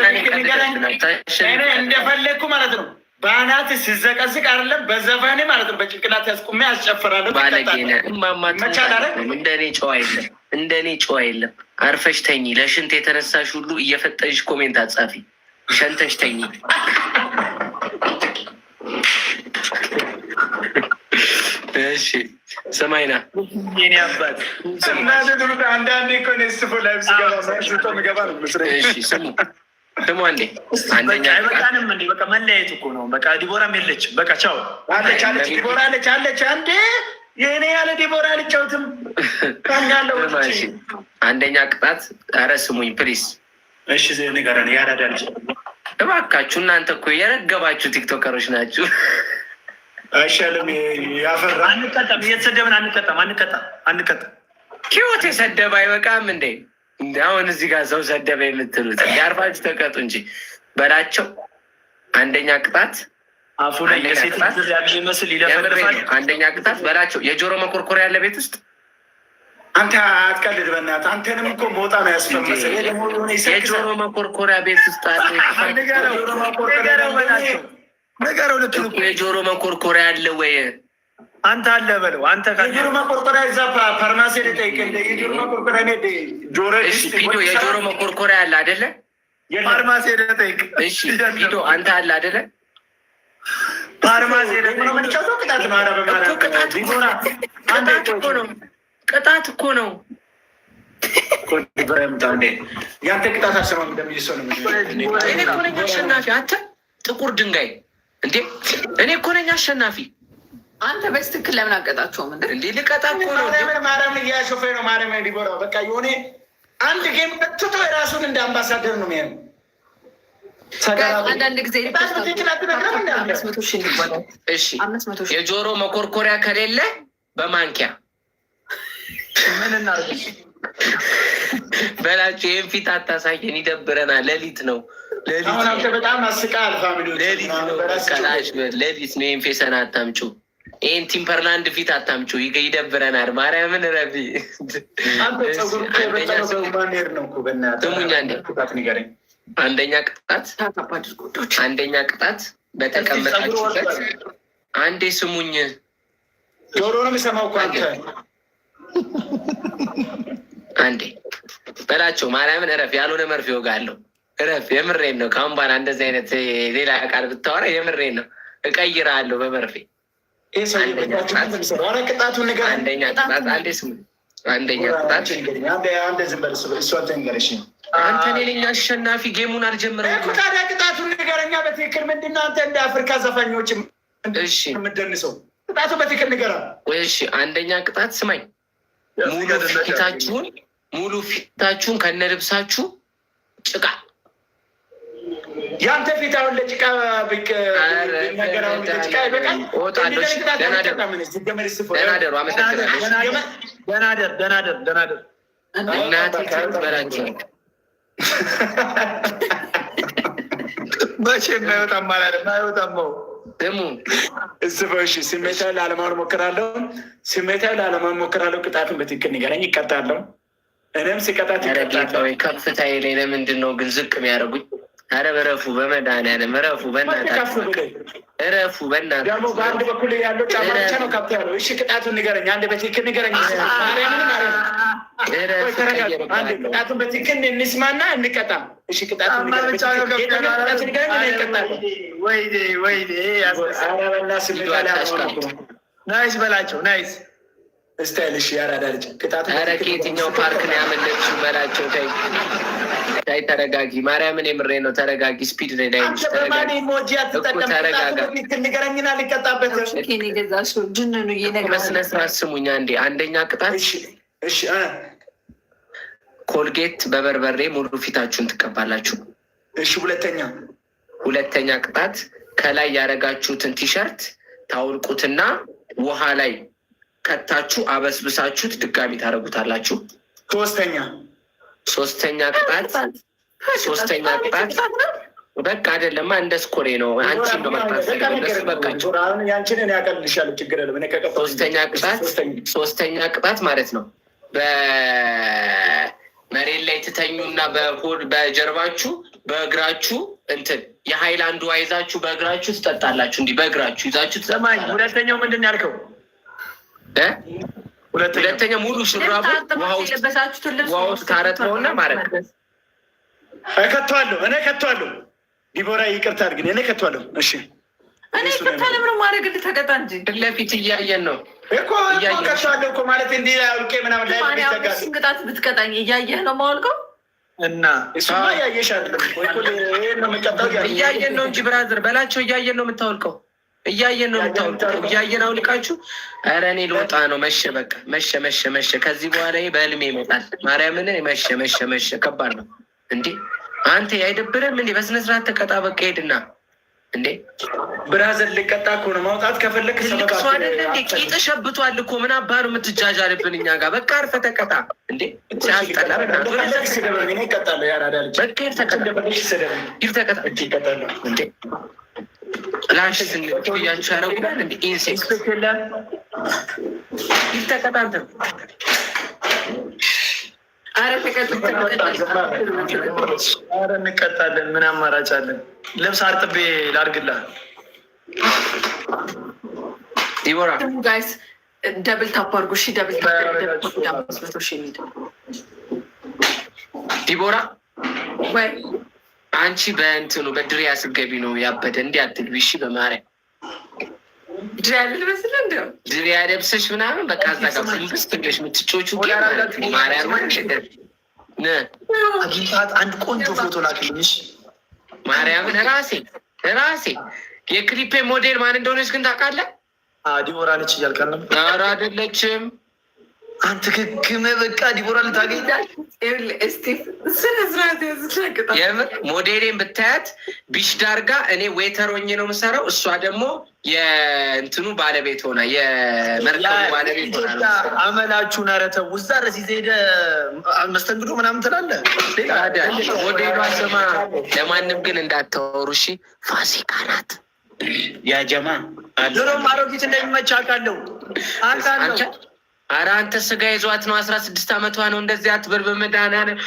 እንደፈለግኩ ማለት ነው። በአናት ሲዘቀዝቅ አይደለም በዘፈኔ ማለት ነው። በጭንቅላት ያስቁሜ ያስጨፍራለሁ። ባለጌነ እንደኔ ጨዋ የለም፣ እንደኔ ጨዋ የለም። አርፈሽ ተኝ። ለሽንት የተነሳሽ ሁሉ እየፈጠሽ ኮሜንት አጻፊ። ሸንተሽ ተኝ። እሺ ሰማይና የኔ አባት አንዳንዴ እኮ ስፎ ላይ ስገባ ምገባ ነው። እሺ ስሙ ስሙ አንዴ አንደኛ አይበቃንም እንዴ? በቃ መለያየት እኮ ነው። በቃ ዲቦራም የለችም። በቃ ቻው አለች አለች ዲቦራ አለች አንዴ የእኔ ያለ ዲቦራ አልጫውትም ታኛለው። አንደኛ ቅጣት ኧረ ስሙኝ ፕሊስ። እሺ ንገረን ያዳዳልች እባካችሁ። እናንተ እኮ የረገባችሁ ቲክቶከሮች ናችሁ። አይሻልም? ያፈራ አንቀጣም፣ እየተሰደብን አንቀጣም። ኪዮት የሰደበ አይበቃም እንዴ? እንደ አሁን እዚህ ጋር ሰው ሰደበ የምትሉት ያርፋችሁ ተቀጡ እንጂ በላቸው። አንደኛ ቅጣት አፉ ላይ የሴት ልጅ ያለ ይመስል ይለፈልፋል። አንደኛ ቅጣት በላቸው። የጆሮ መኮርኮሪያ ያለ ቤት ውስጥ አንተ አትቀልድ በእናትህ። አንተንም እኮ መውጣ ነው ያስፈመሰል። የጆሮ መኮርኮሪያ ቤት ውስጥ አለ። ነገረው ልክ የጆሮ መኮርኮሪያ አለ ወይ? አንተ አለ በለው። አንተ የጆሮ መኮርኮሪያ እዛ ፋርማሲ ጠይቅ። የጆሮ መኮርኮሪያ ቪዲዮ የጆሮ መኮርኮሪያ አለ አይደለ? ፋርማሲ ጠይቅ። እሺ ቪዲዮ አንተ አለ አይደለ? ፋርማሲ ቅጣት ቅጣት እኮ ነው። ያንተ ቅጣት አሰማም እንደሚሰው ነው። እኔ እኮ ነኝ አሸናፊ። አንተ ጥቁር ድንጋይ እንዴ! እኔ እኮ ነኝ አሸናፊ። አንተ በስትክክል ለምን አቀጣቸውም? እንዴ ልቀጣ እኮ ነው። ማርያም እያሾፈ ነው። ማርያም ዲቦራ በቃ የሆነ አንድ ጌም ትቶ የራሱን እንደ አምባሳደር ነው የሚያ አንዳንድ ጊዜ የጆሮ መኮርኮሪያ ከሌለ በማንኪያ ምን እናድርግ በላቸው። ይህን ፊት አታሳየን፣ ይደብረናል። ሌሊት ነው በጣም አስቃል። ሌሊት ነው። ይህን ፌሰን አታምጪው። ይህን ቲምፐርላንድ ፊት አታምጪው። ይደብረናል። ማርያምን ረቢ ስሙኛ። አንደኛ ቅጣት በተቀመጣችሁበት አንዴ ስሙኝ። ጆሮ ነው የሚሰማው እኮ አንተ። አንዴ በላቸው። ማርያምን እረፍ። ያልሆነ መርፌ እወጋለሁ። እረፍ። የምሬን ነው። ከአሁን በኋላ እንደዚህ አይነት ሌላ ቃል ብታወራ የምሬን ነው። እቀይርሃለሁ በመርፌ። አንደኛ ቅጣት አንዴ ስሙኝ። አንደኛ ቅጣት አንተ ሌለኛ አሸናፊ ጌሙን አልጀምረም። ታዲያ ቅጣቱን ንገረኛ በትክክል ምንድን ነው? አንተ እንደ አፍሪካ ዘፋኞች የምትደንሰው ቅጣቱ በትክክል ንገራ። እሺ አንደኛ ቅጣት ስማኝ። ሙሉ ፊታችሁን ከነ ልብሳችሁ ጭቃ። ያንተ ፊት አሁን ለጭቃ ደናደሩ እናቴ ትበላቸው። መቼም አይወጣም ማለት አይወጣም። ደግሞ እስበሽ ስሜታዊ ላለማን ሞክራለሁ። ቅጣቱን በትክክል ንገረኝ፣ ይቀጣለሁ። እኔም ሲቀጣት ይቀጣለሁ። ከፍታዬ ላይ ለምንድን ነው ግን ዝቅ የሚያደርጉኝ? ኧረ በረፉ፣ በመድኃኒዓለም እረፉ፣ በእናታችሁ እረፉ፣ በእናትህ። ደግሞ በአንድ በኩል ያለው ጫማ ብቻ ነው ከፍ ያለው። እሺ ቅጣቱን ንገረኝ፣ አንድ በትክክል ንገረኝ። ቅጣቱን በትክክል እንስማና እንቀጣ። እሺ ቅጣቱን ንገረኝ። ናይስ በላቸው፣ ናይስ ስታይልሽ ያራዳ ልጅ። ኧረ ከየትኛው ፓርክ ነው ያመለጥሽው? በላቸው። ታይ ተረጋጊ። ማርያምን የምሬ ነው። ተረጋጊ። ስፒድ ላይ ንገረኝና ሊቀጣበት በስነ ስርዓት ስሙኝ። አንዴ አንደኛ ቅጣት ኮልጌት በበርበሬ ሙሉ ፊታችሁን ትቀባላችሁ። እሺ ሁለተኛ ቅጣት ከላይ ያደረጋችሁትን ቲሸርት ታውልቁትና ውሃ ላይ ከታችሁ አበስብሳችሁት ድጋሚ ታደርጉታላችሁ። ሶስተኛ ቅጣት በቃ አይደለማ፣ እንደ ስኮሬ ነው። አንቺን ነው በቃቸው። ሶስተኛ ቅጣት ማለት ነው። በመሬት ላይ ትተኙና በጀርባችሁ በእግራችሁ እንትን የሀይላንድ ውሃ ይዛችሁ በእግራችሁ ትጠጣላችሁ። እንዲህ በእግራችሁ ይዛችሁ ትሰማኝ። ሁለተኛው ምንድን ነው ያልከው? ሁለተኛ ሙሉ ሽራቡ ውሃ ውስጥ ታረጥበውና ማለት እከቷለሁ። ዲቦራ ይቅርታ አድርግ፣ እኔ እከቷለሁ። እሺ እኔ ከታለም ነው ማድረግ ልተቀጣ እንጂ ፊት ለፊት እያየን ነው እኮ እከቷለሁ እኮ ማለት እንዲህ አውቄ ምናምን ላይ ቅጣት ብትቀጣኝ እያየህ ነው የማወልቀው እና እሱማ እያየሽ አይደለም እያየን ነው እንጂ ብራዘር በላቸው። እያየን ነው የምታወልቀው። እያየን ነው የምታወልቀው። እያየን አውልቃችሁ። ኧረ እኔ ልወጣ ነው። መሸ፣ በቃ መሸ። ከዚህ በኋላ በህልሜ ይመጣል። ማርያምን መሸ። ከባድ ነው እንዴ አንተ አይደብርም እንዴ? በስነ ስርዓት ተቀጣ። በቃ ሄድና እንዴ ብራዘር ልቀጣ እኮ ነው። ማውጣት ከፈለክ ሰው አይደለ እንዴ? ቂጥ ሸብቷል እኮ ምን አባሩ የምትጃጃልብን እኛ ጋር። በቃ አርፈህ ተቀጣ እንዴ። ሲያስጠላ በቃ እንዴ ላሽ ስንያቸው ያረጉናል እንዴ ኢንሴክት ይተቀጣ አንተ ኧረ እንቀጣለን። ምን አማራጭ አለን? ልብስ አርጥቤ ላድርግልህ። ዲቦራ ጋይስ ደብል ታፕ አድርጉ። እሺ ደብል ዲቦራ ወይ አንቺ በእንትኑ በድሪያ ስገቢ ነው ያበደ። እንዲህ አትግቢ እሺ። በማርያም ድሪያ ለብሰሽ ምናምን በቃ እዛ ጋር ፍልስ ትንሽ የምትጮቹ ማርያም አግኝታት አንድ ቆንጆ ፎቶ ላክልሽ። ማርያምን ራሴ የክሊፔ ሞዴል ማን እንደሆነች ግን ታውቃለህ? ዲቦራ ነች እያልከን ነው? ኧረ አይደለችም። አንተ ክክመ በቃ ዲቦራ ልታገኝ የምር ሞዴሌን ብታያት ቢሽ ዳርጋ እኔ ዌተር ሆኜ ነው የምሰራው። እሷ ደግሞ የእንትኑ ባለቤት ሆና የመርከቡ ባለቤት ሆና አመላችሁን ኧረ ተው። እዛ ድረስ ይዘህ ሄደህ መስተንግዶ ምናምን ትላለህ። ሞዴሏ ስማ፣ ለማንም ግን እንዳታወሩ እሺ። ፋሲካ ናት ያጀማ ድሮም አሮጊት እንደሚመች አውቃለሁ። ኧረ አንተ ስጋ ይዟት ነው። 16 ዓመቷ ነው። እንደዚህ አትበል በመድኃኒዓለም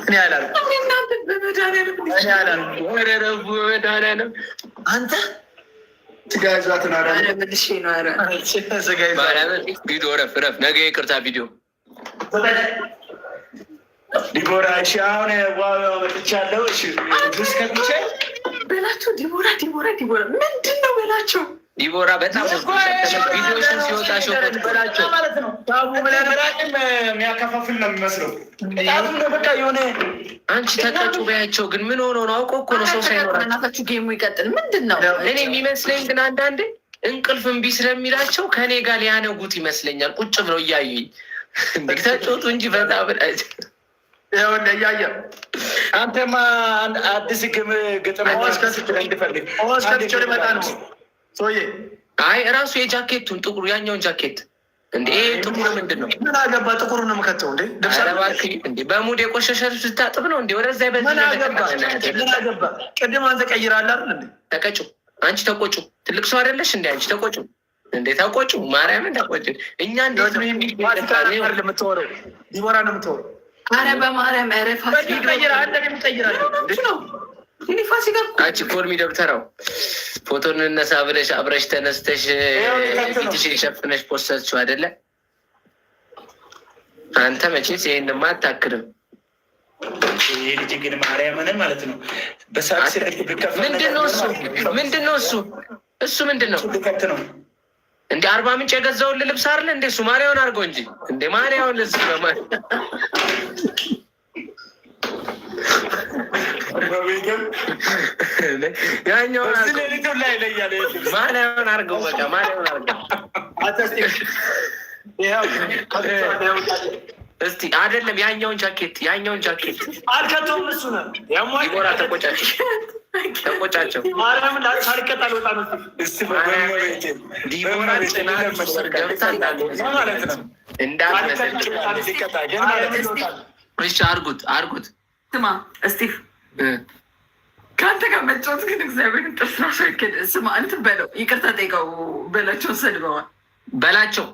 እኔ አላልኩም። አንተ ስጋ ይዟት ነው። ቪዲዮ ረፍ ነገ ይቅርታ ቪዲዮ ዲቦራ እሺ፣ አሁን መጥቻለሁ። እሺ ስከብቼ በላቸው። ዲቦራ ምንድን ነው በላቸው። ዲቦራ በጣም ቪዲዮሽን ሲወጣ ሾት በላቸው ማለት ነው። ታቡ ምናምን የሚያከፋፍል ነው የሚመስለው። በቃ የሆነ አንቺ ተቀጩ በያቸው። ግን ምን ሆኖ ነው? አውቆ እኮ ነው ሰው ሳይኖራቸው። እናታችሁ ጌሙ ይቀጥል። ምንድን ነው እኔ የሚመስለኝ ግን አንዳንዴ እንቅልፍ እምቢ ስለሚላቸው ከእኔ ጋር ሊያነጉት ይመስለኛል። ቁጭ ብለው እያዩኝ ተጮቱ እንጂ በጣም ብላቸው ይኸውልህ እያየ አንተማ አዲስ ግጥም እንድፈልግ ሊመጣ ነው ሰውዬ። አይ እራሱ የጃኬቱን ጥቁሩ ያኛውን ጃኬት እንዴ ጥቁሩ ምንድን ነው? ምን አገባ? ጥቁሩ ነው የምከተው እንዴ? እንዴ በሙድ የቆሸሸ ልብስ ስታጥብ ነው እንዴ? ወደዛ ምን አገባ? ቅድም አንተ ቀይራለህ አይደል እንዴ? ተቀጩ። አንቺ ተቆጩ። ትልቅ ሰው አይደለሽ እንዴ? አንቺ ተቆጩ እንዴ? ተቆጩ። ማርያምን ተቆጩ። እኛ እንዴት ነው የምትወረው? ዲቦራ ነው የምትወረው። አረ በማርያም ረፋ አንቺ ኮርሚ ደብተራው ፎቶ እንነሳ ብለሽ አብረሽ ተነስተሽ ፊትሽን ሸፍነሽ ፖስተችው አይደለ? አንተ መቼስ ይሄንማ አታክልም። ይህ ልጅ ግን ማርያምን ማለት ነው። ምንድን ነው እሱ? ምንድን ነው እሱ? እሱ ምንድን ነው ነው እንደ 40 ምንጭ የገዛውን ልብስ አይደለ እንዴ? እሱ ማርያውን አድርገው እንጂ እንደ ማርያውን ልብስ ነው ያኛውን ማርያውን አድርገው በቃ ማርያውን አድርገው። እስቲ አይደለም ያኛውን ጃኬት አልከቶም እሱ ነው ዲቦራ ተቆጫቸው። ማርያምን ሳልቀጥ አልወጣ ነው ዲቦራ ገብታ ማለት ነው እሺ አርጉት። ስማ እስቲፍ ከአንተ ጋር መጫወት ግን እግዚአብሔርን ጥርስ ራሱ አይከድ። ስማ እንትን በለው ይቅርታ ጠይቀው በላቸው። ሰድበዋል በላቸው።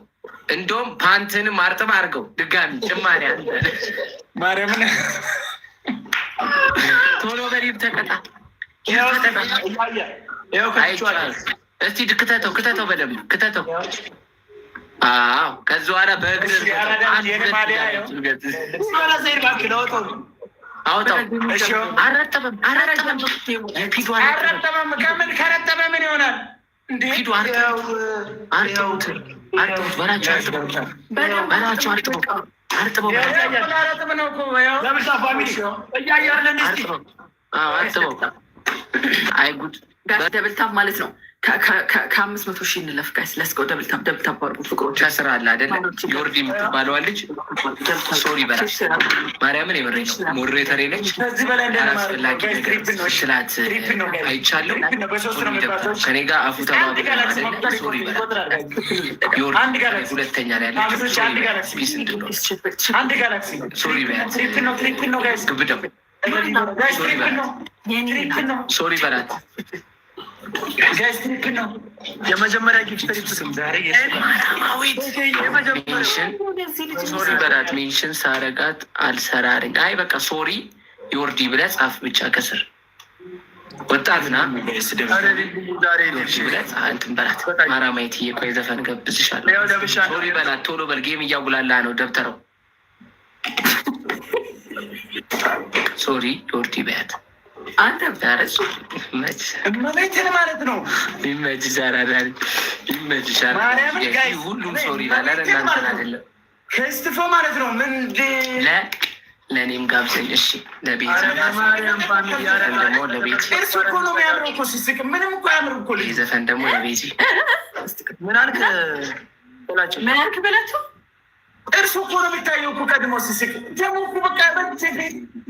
እንደውም ፓንትንም አርጥባ አድርገው ድጋሚ ጭማሪ አለ። ማርያምን ቶሎ በሪብ ተቀጣ። እስቲ ክተተው በደንብ ክተተው። አዎ ከዚ በኋላ በእግር አውጣው። አረጠበም ከምን ከረጠበ ምን ይሆናል? ሂዱ አርጥቡት በላቸው አርጥበው አይ ጉድ ደብልታብ ማለት ነው። ከ500 ሺህ እንለፍ ጋይስ። ለስቀው ደብልታብ አድርጉ ፍቅሮች። ከስራ አለ አይደለ? ዮርዲ የምትባለዋ ልጅ ሶሪ በላ ማርያምን የምሬ ሞሬተሬ ነች። አስፈላጊ ነገር ስላት አይቻለሁ። ከኔ ጋር አፉ ተባብለ አይደለ? ሶሪ በላ ዮርዲ ሁለተኛ ላይ ያለች ፒስ እንድንሆን ሶሪ በላት ግብደው ሶሪ በላት የመጀመሪያ ጊፍት ሶሪ በላት። ሜንሽን ሳረጋት አልሰራርኝ። አይ በቃ ሶሪ ዮርዲ ብለህ ጻፍ ብቻ ከስር ወጣትና ብለህ እንትን በላት። ማራማየት እየቆይ ዘፈን ገብዝሻለሁ። ሶሪ በላት ቶሎ በል። ጌም እያጉላላ ነው ደብተረው። ሶሪ ዮርዲ በያት። አንተ እመቤትን ማለት ነው። ይመችሻል። ሁሉም ሶሪ ይላል። እናንተን አይደለም ከስትፎ ማለት ነው። ለእኔም ጋብዘኝ እሺ። ለቤት ደግሞ ለቤት እሱ እኮ ነው የሚያምረው እኮ ሲስቅ ምንም እኮ ያምር እኮ ዘፈን ደግሞ ለቤት ምን አልክ? ምን አልክ በላቸው። እርሱ እኮ ነው የሚታየው እኮ ቀድሞ ሲስቅ ደግሞ እኮ በቃ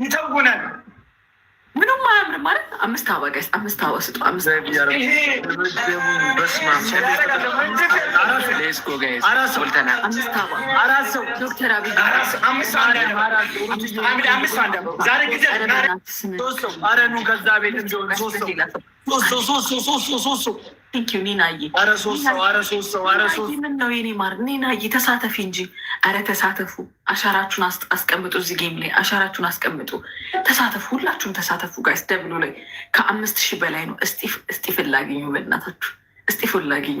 ይተውናል። ምንም አያምርም ማለት 5 አበባ ጋይስ 5 አበባ ስጡ። 5 ዶክተር አብይ ምነው የኔ ማር ኒናዬ ተሳተፊ እንጂ። ኧረ ተሳተፉ፣ አሻራችሁን አስቀምጡ። እዚህ ጌም ላይ አሻራችሁን አስቀምጡ። ተሳተፉ፣ ሁላችሁም ተሳተፉ ጋይስ። ደብሎ ላይ ከ5000 በላይ ነው። እስጢፍን ላግኙ በእናታችሁ፣ እስጢፍን ላግኙ።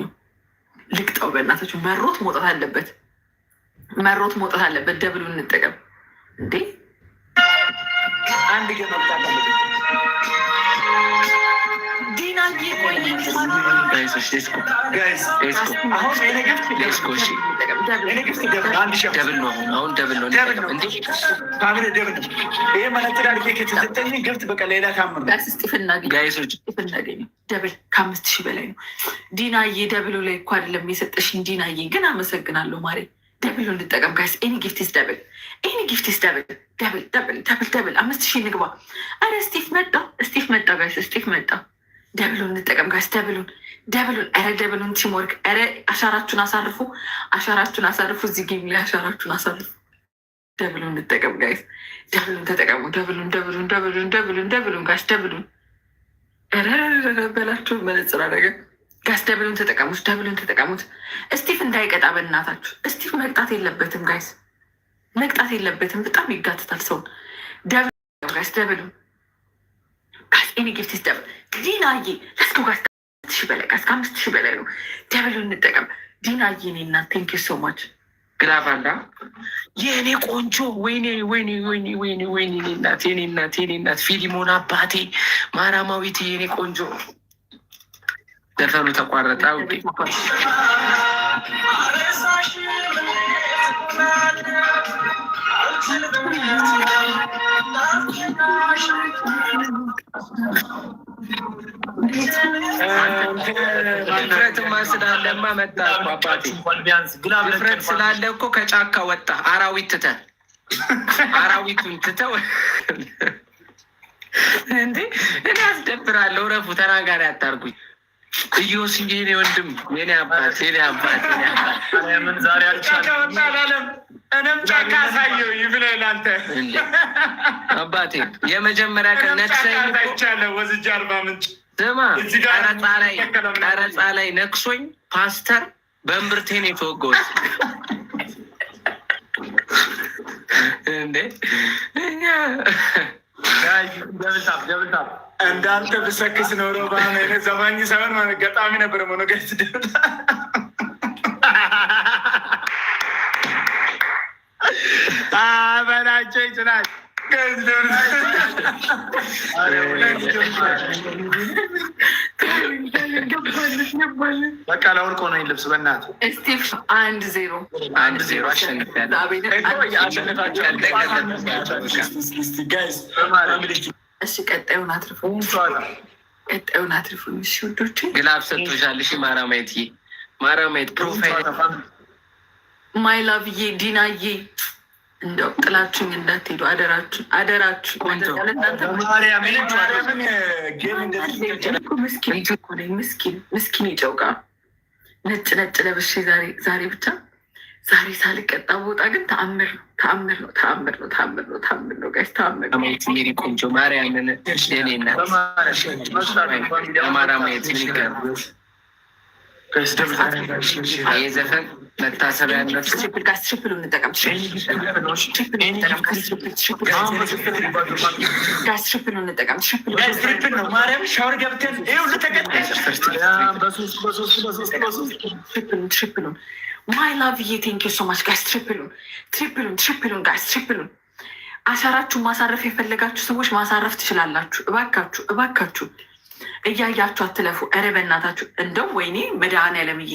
ልቅጣው በእናታችሁ። መሮት መውጣት አለበት፣ መሮት መውጣት አለበት። ደብሉ እንጠቀም እንዴ። አንድ ገ መምጣት አለበት። ደብል ከ5000 በላይ ነው። ዲናዬ ደብሎ ላይ እኮ አይደለም የሰጠሽኝ ዲናዬ፣ ግን አመሰግናለሁ ማሬ። ደብል እንጠቀም ጋይስ። ኤኒ ጊፍትስ ደብል፣ ኤኒ ጊፍትስ ደብል፣ ደብል ደብል ደብል ደብል 5000 ንግባ። አረ ስቲፍ መጣ፣ ስቲፍ መጣ ጋይስ፣ ስቲፍ መጣ። ደብሉን እንጠቀም ጋይስ። ደብሉን ደብሉን፣ ኧረ ደብሉን ቲምወርክ። ኧረ አሻራችሁን አሳርፉ፣ አሻራችሁን አሳርፉ። እዚህ ጌም ላይ አሻራችሁን አሳርፉ። ደብሉን እንጠቀም ጋይስ። ደብሉን ተጠቀሙ። ደብሉን ደብሉን ደብሉን ደብሉን ደብሉን ጋይስ። ደብሉን ኧረ በላችሁ መነጽር አደረገ ጋይስ። ደብሉን ተጠቀሙት፣ ደብሉን ተጠቀሙት። እስቲፍ እንዳይቀጣ በእናታችሁ። እስቲፍ መቅጣት የለበትም ጋይስ፣ መቅጣት የለበትም። በጣም ይጋትታል ሰውን። ደብሉን ጋይስ፣ ደብሉን ጋይስ። ኤኒ ጊፍትስ ደብል ዲናዬ ለስከ ጋይስ 5000 በላይ ጋይስ፣ ከ5000 በላይ ነው። ደብሉን እንጠቀም ዲናዬ። እኔ እናት ቴንክ ዩ ሶ ማች። ግላባላ የእኔ ቆንጆ፣ ወይኔ ወይኔ ወይኔ ወይኔ ወይኔ፣ የኔ እናት የኔ እናት የኔ እናት፣ ፊሊሞን አባቴ፣ ማራማዊት፣ የኔ ቆንጆ። ዘፈኑ ተቋረጠ። ውዴ ድፍረትማ ስላለማ መጣ እኮ አባቴ። ድፍረት ስላለ እኮ ከጫካ ወጣ። አራዊት ትተህ አራዊቱን ትተው እንዴ! እኔ አስደብራለሁ። ረፉ ተናጋሪ አታርጉኝ። እዮስ እንጂ የኔ ወንድም፣ የኔ አባት፣ የኔ አባት፣ የኔ አባት ምን ዛሬ አልቻለም። እኔም ጫካ አሳየው ይብለህ አንተ አባቴ። የመጀመሪያ ቀን ነክሰኝ ይቻለ ወዝጃ አርባ ምንጭ ስማ፣ ቀረጻ ላይ ነክሶኝ ፓስተር በእምብርቴን የተወገውት እንዴ! ገብልታብ እንዳንተ ብሰክስ ኖሮ ባሆነ ነ ዘፋኝ ሳይሆን ማለት ገጣሚ ነበር ሆነ ገስ በላቸው ይችላል። በቃ ላውልቆ ነው ልብስ በእናትህ። ስቲቭ 1-0 እሺ ቀጣዩን አትርፉ፣ ቀጣዩን አትርፉ። እሺ ውዶቼ ግላብ ሰጥቶሻል። እሺ ማራማየት፣ ማራማየት ፕሮፋይል ማይ ላቭዬ፣ ዲናዬ እንደው ጥላችሁኝ እንዳትሄዱ አደራችሁ፣ አደራችሁ። ምስኪን ይጨውቃ ነጭ ነጭ ለብሼ ዛሬ ብቻ ዛሬ ሳልቀጣ በወጣ ግን ተአምር ነው፣ ተአምር ነው፣ ተአምር ነው፣ ተአምር ነው፣ ተአምር ነው ጋይስ፣ ተአምር ነው። ሜሪ ቆንጆ ማርያምን የኔ እናት አማራ ማየት ምን ይገር ይህ ዘፈን መታሰቢያ ያለት ትሪፕል እንጠቀም፣ ትሪፕል እንጠቀም። ትሪፕል ነው ማርያም። ሻወር ገብተን ትሪፕሉን ማይ ላቭዬ ቴንኪው ሶ ማች ጋይስ። ትሪፕሉን ጋይስ፣ ትሪፕሉን። አሻራችሁ ማሳረፍ የፈለጋችሁ ሰዎች ማሳረፍ ትችላላችሁ። እባካችሁ እባካችሁ እያያችሁ አትለፉ። ኧረ በእናታችሁ እንደው ወይኔ መድኃኒዓለምዬ፣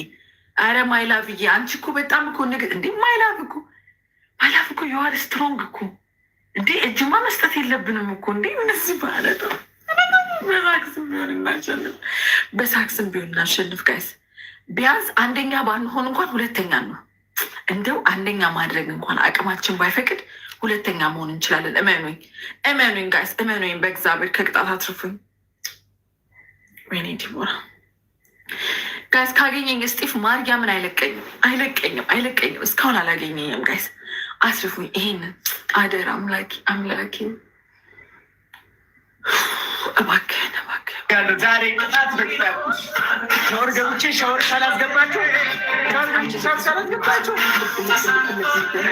ኧረ ማይ ላቭዬ አንቺ እኮ በጣም እኮ እንዴ ማይ ላቭ እኮ የዋር ስትሮንግ እኮ እንዴ። እጅማ መስጠት የለብንም እኮ እንዴ። እነዚህ ማለት ነው። በሳክስም ቢሆን እናሸንፍ፣ በሳክስም ቢሆን እናሸንፍ ጋይስ። ቢያንስ አንደኛ ባንሆን እንኳን ሁለተኛ ነው። እንደው አንደኛ ማድረግ እንኳን አቅማችን ባይፈቅድ ሁለተኛ መሆን እንችላለን። እመኑኝ ጋይስ፣ እመኑኝ በእግዚአብሔር ከቅጣት አትርፉኝ። ወይኔ ዲቦራ ጋይስ፣ ካገኘኝ ስጢፍ ማርያምን አይለቀኝም። እስካሁን አላገኘኝም ጋይስ፣ አትርፉኝ። ይሄንን አደራ አምላኪ እባክህን ዛሬ ቅጣት ሻወር ገብቼ ሻወር ሳላስገባችሁ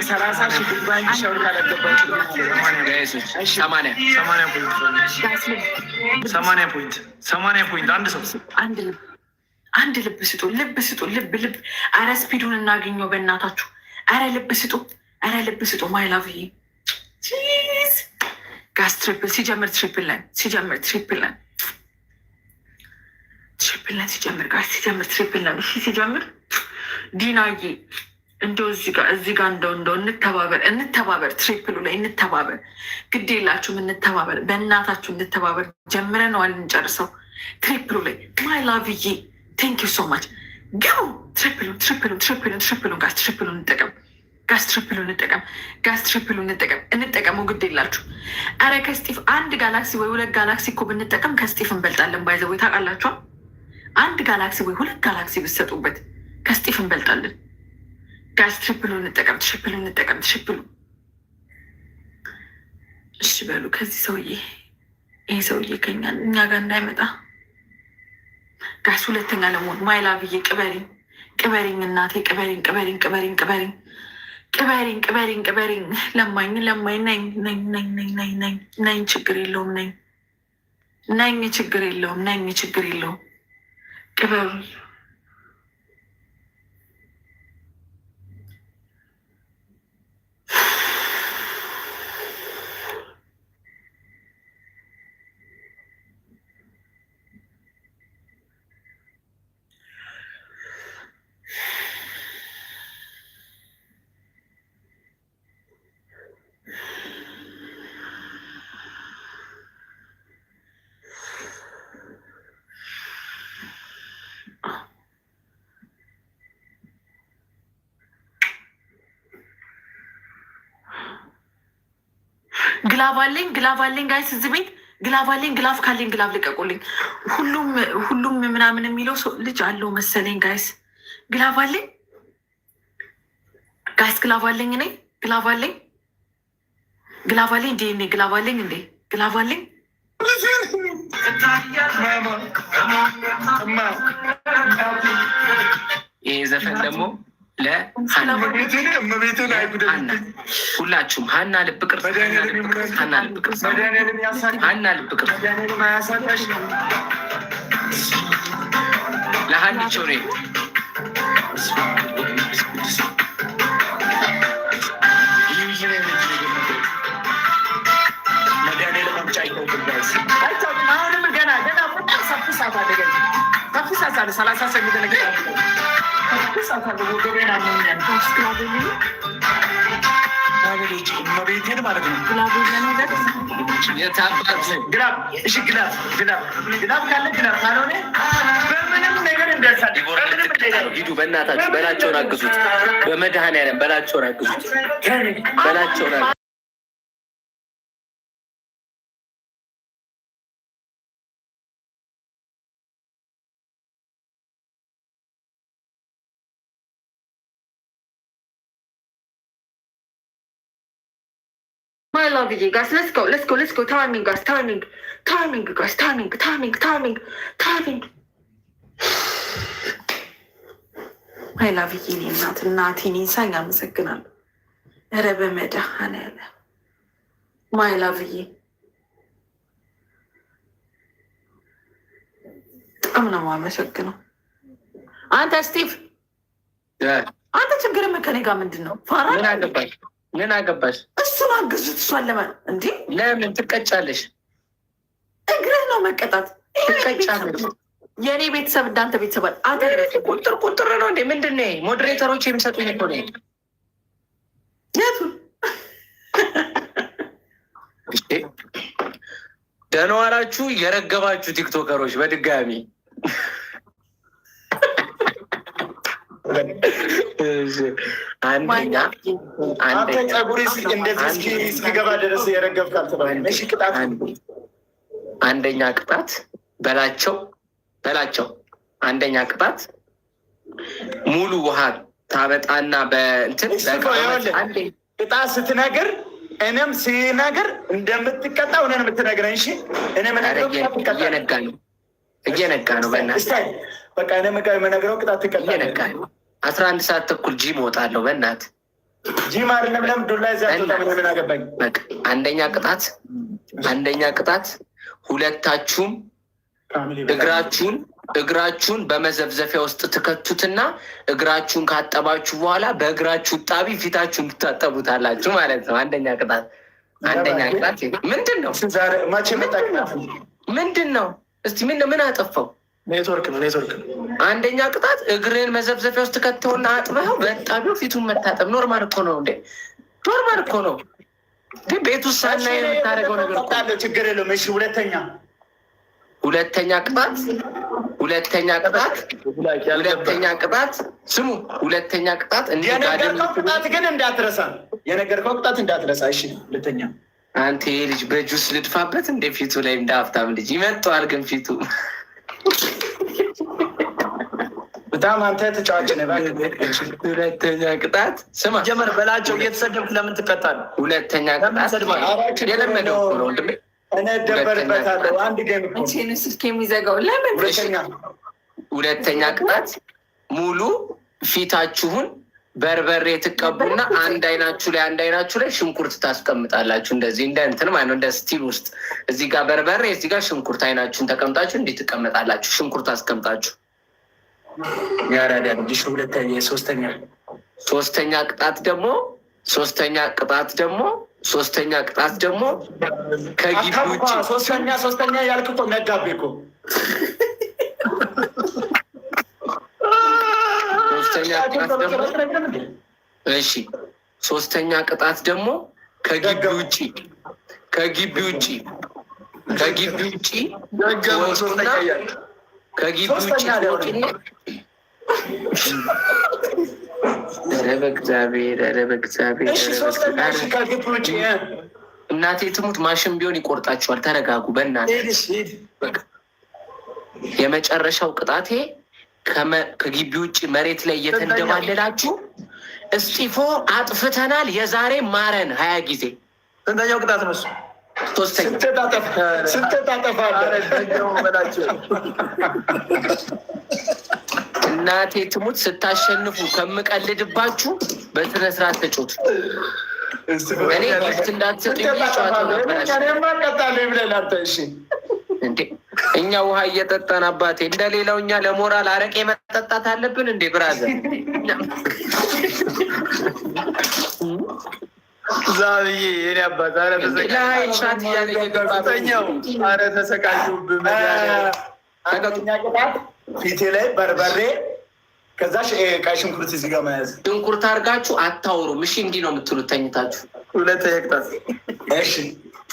ሰላሳ ሺህ ብር ባንክ ሻወር ካላስገባችሁ 80 ፖይንት አንድ ሰው አንድ ልብ ስጡ። ልብ አረ ስፒዱን እናገኘው በእናታችሁ። አረ ልብ ስጡ። ማይላቭዬ ጋስ ትሪፕል ሲጀምር ትሪፕል ሲጀምር ዲናዬ እንደው እዚህ ጋር እንደው እንተባበር። ትሪፕሉ ላይ እንተባበር። ግድ የላችሁም እንተባበር። በእናታችሁ እንተባበር። ጀምረነዋል እንጨርሰው። ትሪፕሉ ላይ ማይ ላቭዬ ቴንክ ዩ ሶ ማች። ግቡ ትሪፕሉን ጋስ ትሪፕሉን እንጠቀመው። ግድ የላችሁ። አረ ከስጢፍ አንድ ጋላክሲ ወይ 2 ጋላክሲ እኮ ብንጠቀም ከስጢፍ እንበልጣለን። ባይዘው ታውቃላችኋል። አንድ ጋላክሲ ወይ 2 ጋላክሲ ብትሰጡበት ከስጢፍ እንበልጣለን። ጋስ ትሪፕሉን እንጠቀም። እሺ በሉ። ከዚህ ይህ ሰውዬ እኛ ጋር እንዳይመጣ ጋስ። ሁለተኛ ለመሆን ማይላቭዬ ቅበሪኝ እናቴ፣ ቅበሪኝ። ለማኝ ነኝ። ችግር የለውም ቅበሩ። ግላቭ አለኝ ጋይስ፣ እዚህ ቤት ግላቭ አለኝ። ግላቭ ካለኝ ግላቭ ልቀቁልኝ። ሁሉም ምናምን የሚለው ሰው ልጅ አለው መሰለኝ ጋይስ። ግላቭ አለኝ ጋይስ፣ ግላቭ አለኝ። እኔ ግላቭ አለኝ እንዴ? ግላቭ አለኝ። ይህ ዘፈን ደግሞ ሁላችሁም ሀና ልብ ቅርጽ ለሀኒቾ ሬ አሁንም ገና ሰፊ ሰዓት አለ። 30 ሰግደ ነገር መቤቴን ማለት ነው። ግላብ ካለ ግላብ ካልሆነ በምንም ነገር እንደርሳል። ሂዱ በእናታችሁ በላቸውን አግዙት። በመድኃኒዓለም በላቸውን አግዙት። My love you guys, let's go. Timing guys, timing. My love you እናቴን ይንሳኝ። አመሰግናለሁ። ኧረ በመድኃኒዓለም my love you በጣም ነው የማመሰግነው። አንተ ስቲቭ አንተ ችግርህ ከእኔ ጋር ምንድን ነው? ፋራ ምን አገባሽ? እሱን አግዙት። እሷን እንዴ ለምን ትቀጫለሽ? እግርህ ነው መቀጣት። ትቀጫለሽ። የእኔ ቤተሰብ እንዳንተ ቤተሰብ ቁጥር ነው እንዴ? ምንድን ነው ሞዴሬተሮች የሚሰጡኝ እኮ ነው። የቱን ደህና ዋላችሁ የረገባችሁ ቲክቶከሮች በድጋሚ አንደኛ አንተ ጸጉር እንደዚህ እስኪገባ ድረስ የረገፍካል ተባለ። እሺ ቅጣት አንደኛ ቅጣት በላቸው አንደኛ ቅጣት ሙሉ ውሃ ታበጣና በእንትን ቅጣት ስትነግር እኔም ሲነግር እንደምትቀጣ ሆነን የምትነግረኝ። እሺ እኔ እየነጋ ነው በእናትህ በቃ እኔ የምነግረው ቅጣት ትቀጣ። እየነጋ ነው 11 ሰዓት ተኩል ጂም እወጣለሁ። በእናትህ ጂም አይደለም ለምን ዱላ ይዘህ ምን አገባኝ። አንደኛ ቅጣት ሁለታችሁም እግራችሁን በመዘብዘፊያ ውስጥ ትከቱትና እግራችሁን ካጠባችሁ በኋላ በእግራችሁ ጣቢ ፊታችሁን ትታጠቡታላችሁ ማለት ነው። አንደኛ ቅጣት ምንድን ነው? ምንድን ነው? እስቲ ምን አጠፋው? ኔትወርክ ነው። አንደኛ ቅጣት እግርን መዘብዘፊያ ውስጥ ትከተውና አጥበው በጣቢው ፊቱን መታጠብ ኖርማል እኮ ነው እንዴ? ኖርማል እኮ ነው። ቤት ውስጥ ሳናይ የምታደርገው ነገር እኮ ችግር የለውም። እሺ ሁለተኛ ቅጣት ስሙ። ሁለተኛ ቅጣት የነገርከው ቅጣት እንዳትረሳ። እሺ ሁለተኛ አንተ ልጅ በጁስ ልድፋበት እንደ ፊቱ ላይ እንደ ሀብታም ልጅ ይመጣዋል። ግን ፊቱ በጣም አንተ ተጫዋች ነህ። ሁለተኛ ቅጣት ስማ ጀመር በላቸው። እየተሰደብክ ለምን ትቀጣለህ? ሁለተኛ ቅጣት የለመደው እኮ ነው ወንድሜ። እኔ እደበርበታለሁ። አንድ ገም ስልክ የሚዘጋው ለምን? ሁለተኛ ቅጣት ሙሉ ፊታችሁን በርበሬ ትቀቡና አንድ አይናችሁ ላይ ሽንኩርት ታስቀምጣላችሁ። እንደዚህ እንደ እንትን ማለት ነው፣ እንደ ስቲል ውስጥ እዚህ ጋር በርበሬ፣ እዚህ ጋር ሽንኩርት። አይናችሁን ተቀምጣችሁ እንዲህ ትቀመጣላችሁ። ሽንኩርት አስቀምጣችሁ ያራዳ ልጅ። ሶስተኛ ቅጣት ደግሞ ከግቢ ውጭ ሶስተኛ ያልክ እኮ ነጋቤ እኮ ሶስተኛ ቅጣት ደግሞ ከግቢ ውጭ እናቴ ትሙት ማሽን ቢሆን ይቆርጣችኋል። ተረጋጉ በእናትህ። የመጨረሻው ቅጣቴ ከግቢ ውጭ መሬት ላይ እየተንደባለላችሁ እስጢፎ አጥፍተናል የዛሬ ማረን 20 ጊዜ። ስንተኛው ቅጣት ነው? ሶስተኛ። እናቴ ትሙት ስታሸንፉ ከምቀልድባችሁ በስነ ስርዓት ተጫወቱ። እኔ ጊፍት እንዳትሰጡ እንዴ? እኛ ውሃ እየጠጣን አባቴ እንደሌላው እኛ ለሞራል አረቄ መጠጣት አለብን እንዴ? ብራዘር ዛብዬ የኔ አባት ሻት እያለ እየገባተኛው አረ ተሰቃዩብህ። ፊቴ ላይ በርበሬ ከዛ ቀይ ሽንኩርት እዚህ ጋር መያዝ። ሽንኩርት አድርጋችሁ አታውሩም። እሺ እንዲህ ነው የምትሉት ተኝታችሁ። ሁለተኛ ቅጣት። እሺ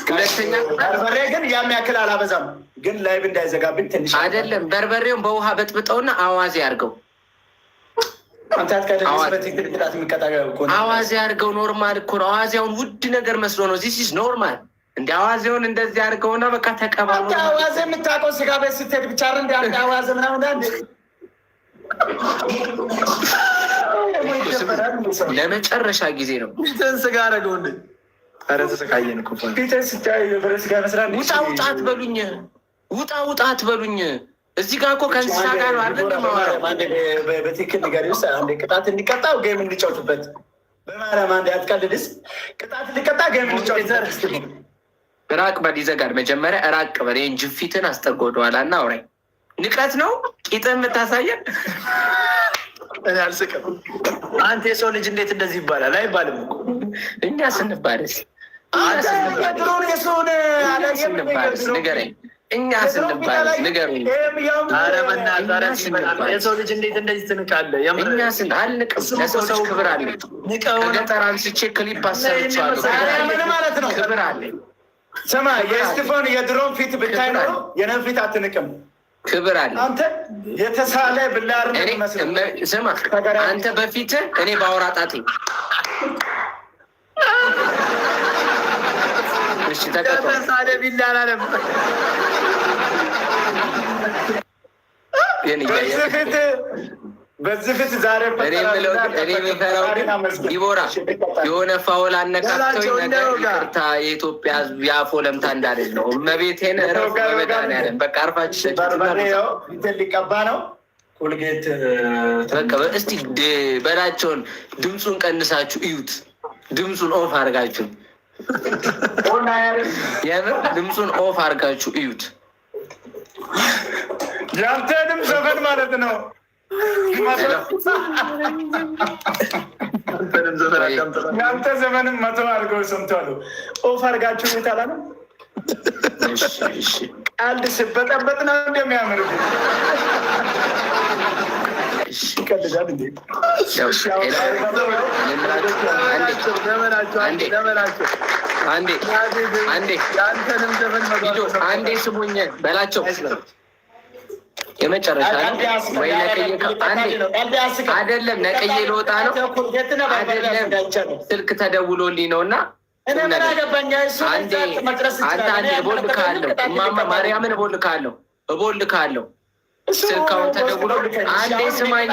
ሁለተኛ በርበሬ ግን ያን ያክል አላበዛም፣ ግን ላይቭ እንዳይዘጋብኝ ትንሽ አይደለም። በርበሬውን በውሃ በጥብጠውና አዋዜ አድርገው አዋዜ አድርገው። ኖርማል እኮ ነው። አዋዜውን ውድ ነገር መስሎ ነው። ዚስ ኢዝ ኖርማል። እንደ አዋዜውን እንደዚህ አድርገውና በቃ ተቀባሉ። አዋዜ የምታውቀው ስጋ ቤት ስትሄድ ብቻ እንደ አዋዜ ምናምን ለመጨረሻ ጊዜ ነው። ፊትን ስጋ አደረገው እንደ ኧረ ተሰቃየን እኮ ፊትን ስታይ ስጋ መስራት። ውጣ አትበሉኝ፣ ውጣ አትበሉኝ። እዚህ ጋር እኮ ከእንስሳ ጋር ነው አይደል? በትክክል ነገር ውስጥ አንድ ቅጣት እንዲቀጣው ጌም እንዲጫወቱበት በማርያም አንድ አትቀልድስ። ቅጣት እንዲቀጣ ጌም እንዲጫወቱበት። ራቅ በል ይዘጋል። መጀመሪያ ራቅ በል። ይህን ጅፊትን አስጠርጎ ወደኋላ እና አውራኝ። ንቀት ነው ቂጥህ የምታሳየን። እኔ አልስቅም። አንተ የሰው ልጅ እንዴት እንደዚህ ይባላል? አይባልም እኮ እኛ ስንባልስ ንገረኝ። እኛ ስንባልስ ንገሩኝ። የሰው ልጅ እንዴት እንደዚህ ትንቃለህ? እኛ አልንቅም። ለሰው ልጅ ክብር አለ። ከገጠር አንስቼ ክሊፕ አሰርቼዋለሁ። ማለት ነው ክብር አለ። ስማ የስቲፎን የድሮን ፊት ብታይ ኖሮ የነን ፊት አትንቅም። ክብር አለ። አንተ የተሳለ ብላር ስማ፣ አንተ በፊት እኔ ባወራ ጣቴ እሺ፣ የተሳለ ቢላር አለ በዚህ ፊት ዛሬ እኔ የምፈራው ዲቦራ የሆነ ፋውል አነካክተው ነገር ይቅርታ፣ የኢትዮጵያ ሕዝብ የአፎ ለምታ እንዳለች ነው። እመቤቴን ረፍ በመድኃኒዓለም በቃ አርፋችሁ ሊቀባ ነው። ኮልጌት በቃ እስቲ በላቸውን ድምፁን ቀንሳችሁ እዩት። ድምፁን ኦፍ አድርጋችሁ የምር ድምፁን ኦፍ አድርጋችሁ እዩት። ያንተንም ዘፈን ማለት ነው። ያንተ ዘመንም መቶ አድርገው ሰምቷሉ። ኦፍ አድርጋችሁ ይታላ ነው። ቀልድ ስበጠበጥ ነው እንደሚያምር ይቀልዳል እንዴ? አንዴ ስሙኝ በላቸው። የመጨረሻ ወይ አይደለም ነቅዬ ልወጣ ነው። አይደለም ስልክ ተደውሎልኝ ነው እና አንተ እቦልክሃለሁ፣ እማማ ማርያምን እቦልክሃለሁ። ስልካውን ተደውሎ አንዴ ስማኝ።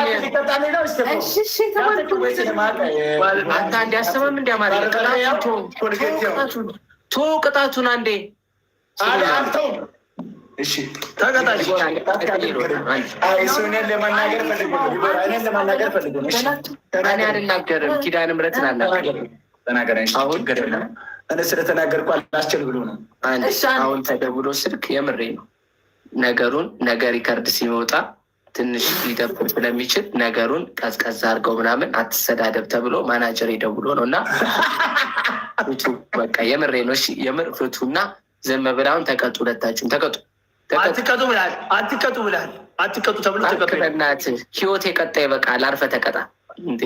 አንተ አንዴ አስበም እንዲ አማርኛ ቅጣቱን አንዴ አልናገርም። ኪዳነ ምሕረትን አልናገርም። እኔ ስለተናገርኩ አላስችል ብሎ ነው። አሁን ተደውሎ ስልክ የምሬ ነው። ነገ ሪከርድ ሲወጣ ትንሽ ሊደብር ስለሚችል ነገሩን ቀዝቀዝ አድርገው ምናምን አትሰዳደብ ተብሎ ማናጀር ደውሎ ነው እና ፍቱ፣ በቃ የምሬ ነው። እሺ የምር ፍቱ እና ዝም ብላውን ተቀጡ። ሁለታችሁም ተቀጡ። አትቀጡ ተብሎ ተቀጡ። በእናትህ ህይወት የቀጣ ይበቃል። አርፈህ ተቀጣ እንዴ!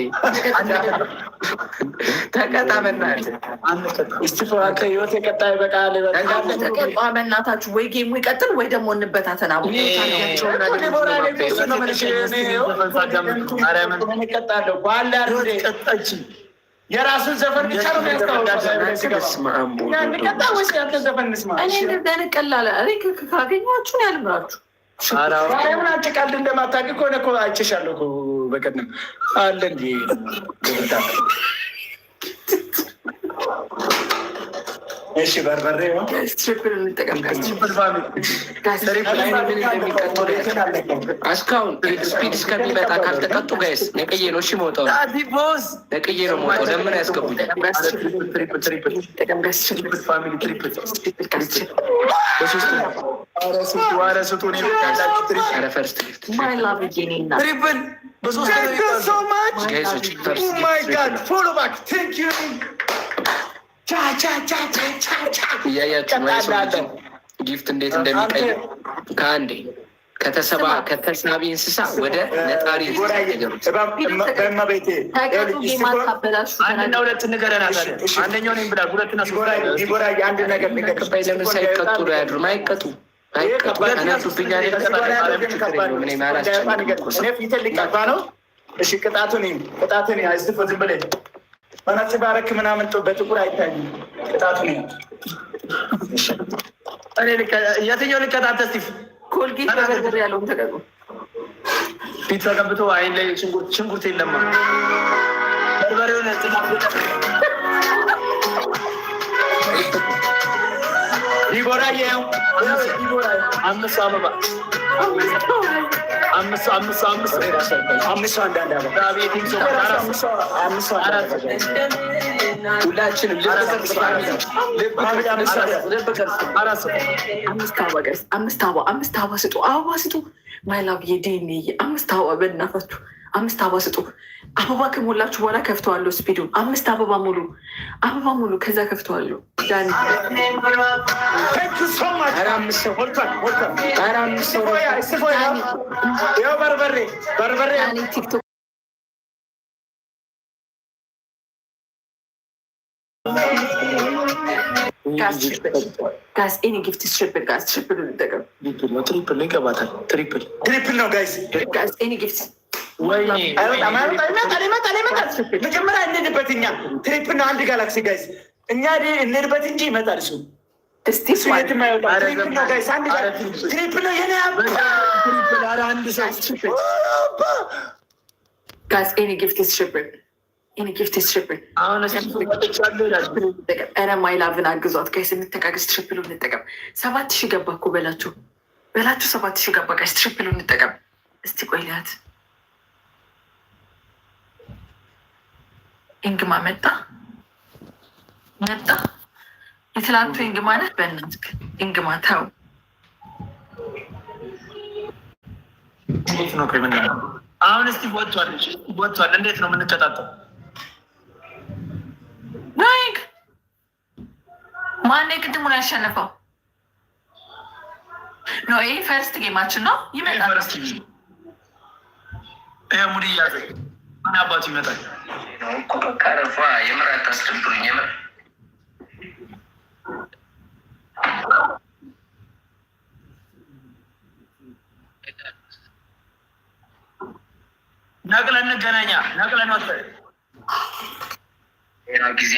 ተቀጣ በእናትህ ህይወት የቀጣ ይበቃል። ተቀጣ በእናታችሁ። ወይ ጌሙ ይቀጥል ወይ ደግሞ እንበታተና የራሱን ዘፈን ብቻ ነው ቀላል ካገኟችሁን ያልምራችሁ ምናቸው ቃል እንደማታውቅ ከሆነ እኮ አይቼሻለሁ እኮ በቀደም አለ እንዲ እሺ በርበሬ እስካሁን ስፒድ እስከሚመጣ ካልተቀጡ ጋይስ ነቅዬ ነው። እሺ መውጣው ነቅዬ ነው መውጣው። ለምን ያስገቡኛል? እያያችሁ ነው ጊፍት እንዴት እንደሚቀይር ከተሳቢ እንስሳ ወደ ነጣሪ አንድና ሁለት ንገረናል። አንደኛው ነኝ ብላል። ሁለትና አንድ ነገር ለምን ሳይቀጡ ነው ያድሩ? አይቀጡ ከነሱብኛ ፊትን ሊቀባ ነው። እሺ ቅጣቱን ዝም ብለህ መነጽር ባረክ ምናምን በጥቁር አይታይም። ቅጣቱን የትኛው ልቀጣት? ስቲፍ ኮልጌት በርበሬ ያለውን ተቀጡ። ፊት ተቀብቶ አይን ላይ ሽንኩርት የለማ በርበሬውን ሊጎራየው 5 አበባ 5 አንዳንድ ሁላችንም አምስት አበባ ስጡ። አበባ ስጡ። ማይላቭ የዴኒ 5 አበባ በእናታችሁ 5 አበባ ስጡ። አበባ ከሞላችሁ በኋላ ከፍተዋለሁ። ስፒዱን 5 አበባ ሙሉ ከዛ ከፍተዋለሁ። ዳኒ በርበሬ ቲክቶክ ጋዝ ኤኒ ጊፍት ትሪፕል ጋዝ ትሪፕል እንጠቀም። ትሪፕል ይገባታል። ትሪፕል ነው ጋይስ። ጋዝ ኤኒ ጊፍት መጀመሪያ እንሄድበት እኛ ትሪፕል ነው። አንድ ጋላክሲ ጋይስ እኛ እንሄድበት እንጂ ይመጣል እሱ። ትሪፕል ነው ጋይስ። ትሪፕል ነው የኔ አንድ ሰው ጋዝ ኤኒ ጊፍት ትሪፕል ኤኒ ጊፍት ትሪፕል። ኧረ ማይላቭን አግዟት ጋይስ፣ እንተጋገዝ። ትሪፕሉ እንጠቀም። 7,000 ገባ እኮ በላችሁ 7,000 ገባ ጋይስ። ትሪፕሉ እንጠቀም። እስቲ ቆይ ልያት። ኢንግማ መጣ የትላንቱ ኢንግማ ናት። በእናትህ ኢንግማ ተው። እንዴት ነው አሁን? እስቲ ወጥቷል። እንዴት ነው የምንቀጣጠው? ናይክ ማን ቅድሙን ያሸነፈው? ኖ ይህ ፈርስት ጌማችን ነው። ይመጣል ሙድ እያዘ ምን አባቱ ይመጣል እኮ በቃ ረፏ። የምር አታስደብሩኝ። የምር ነቅለን እንገናኛ። ነቅለን ወጥ ጊዜ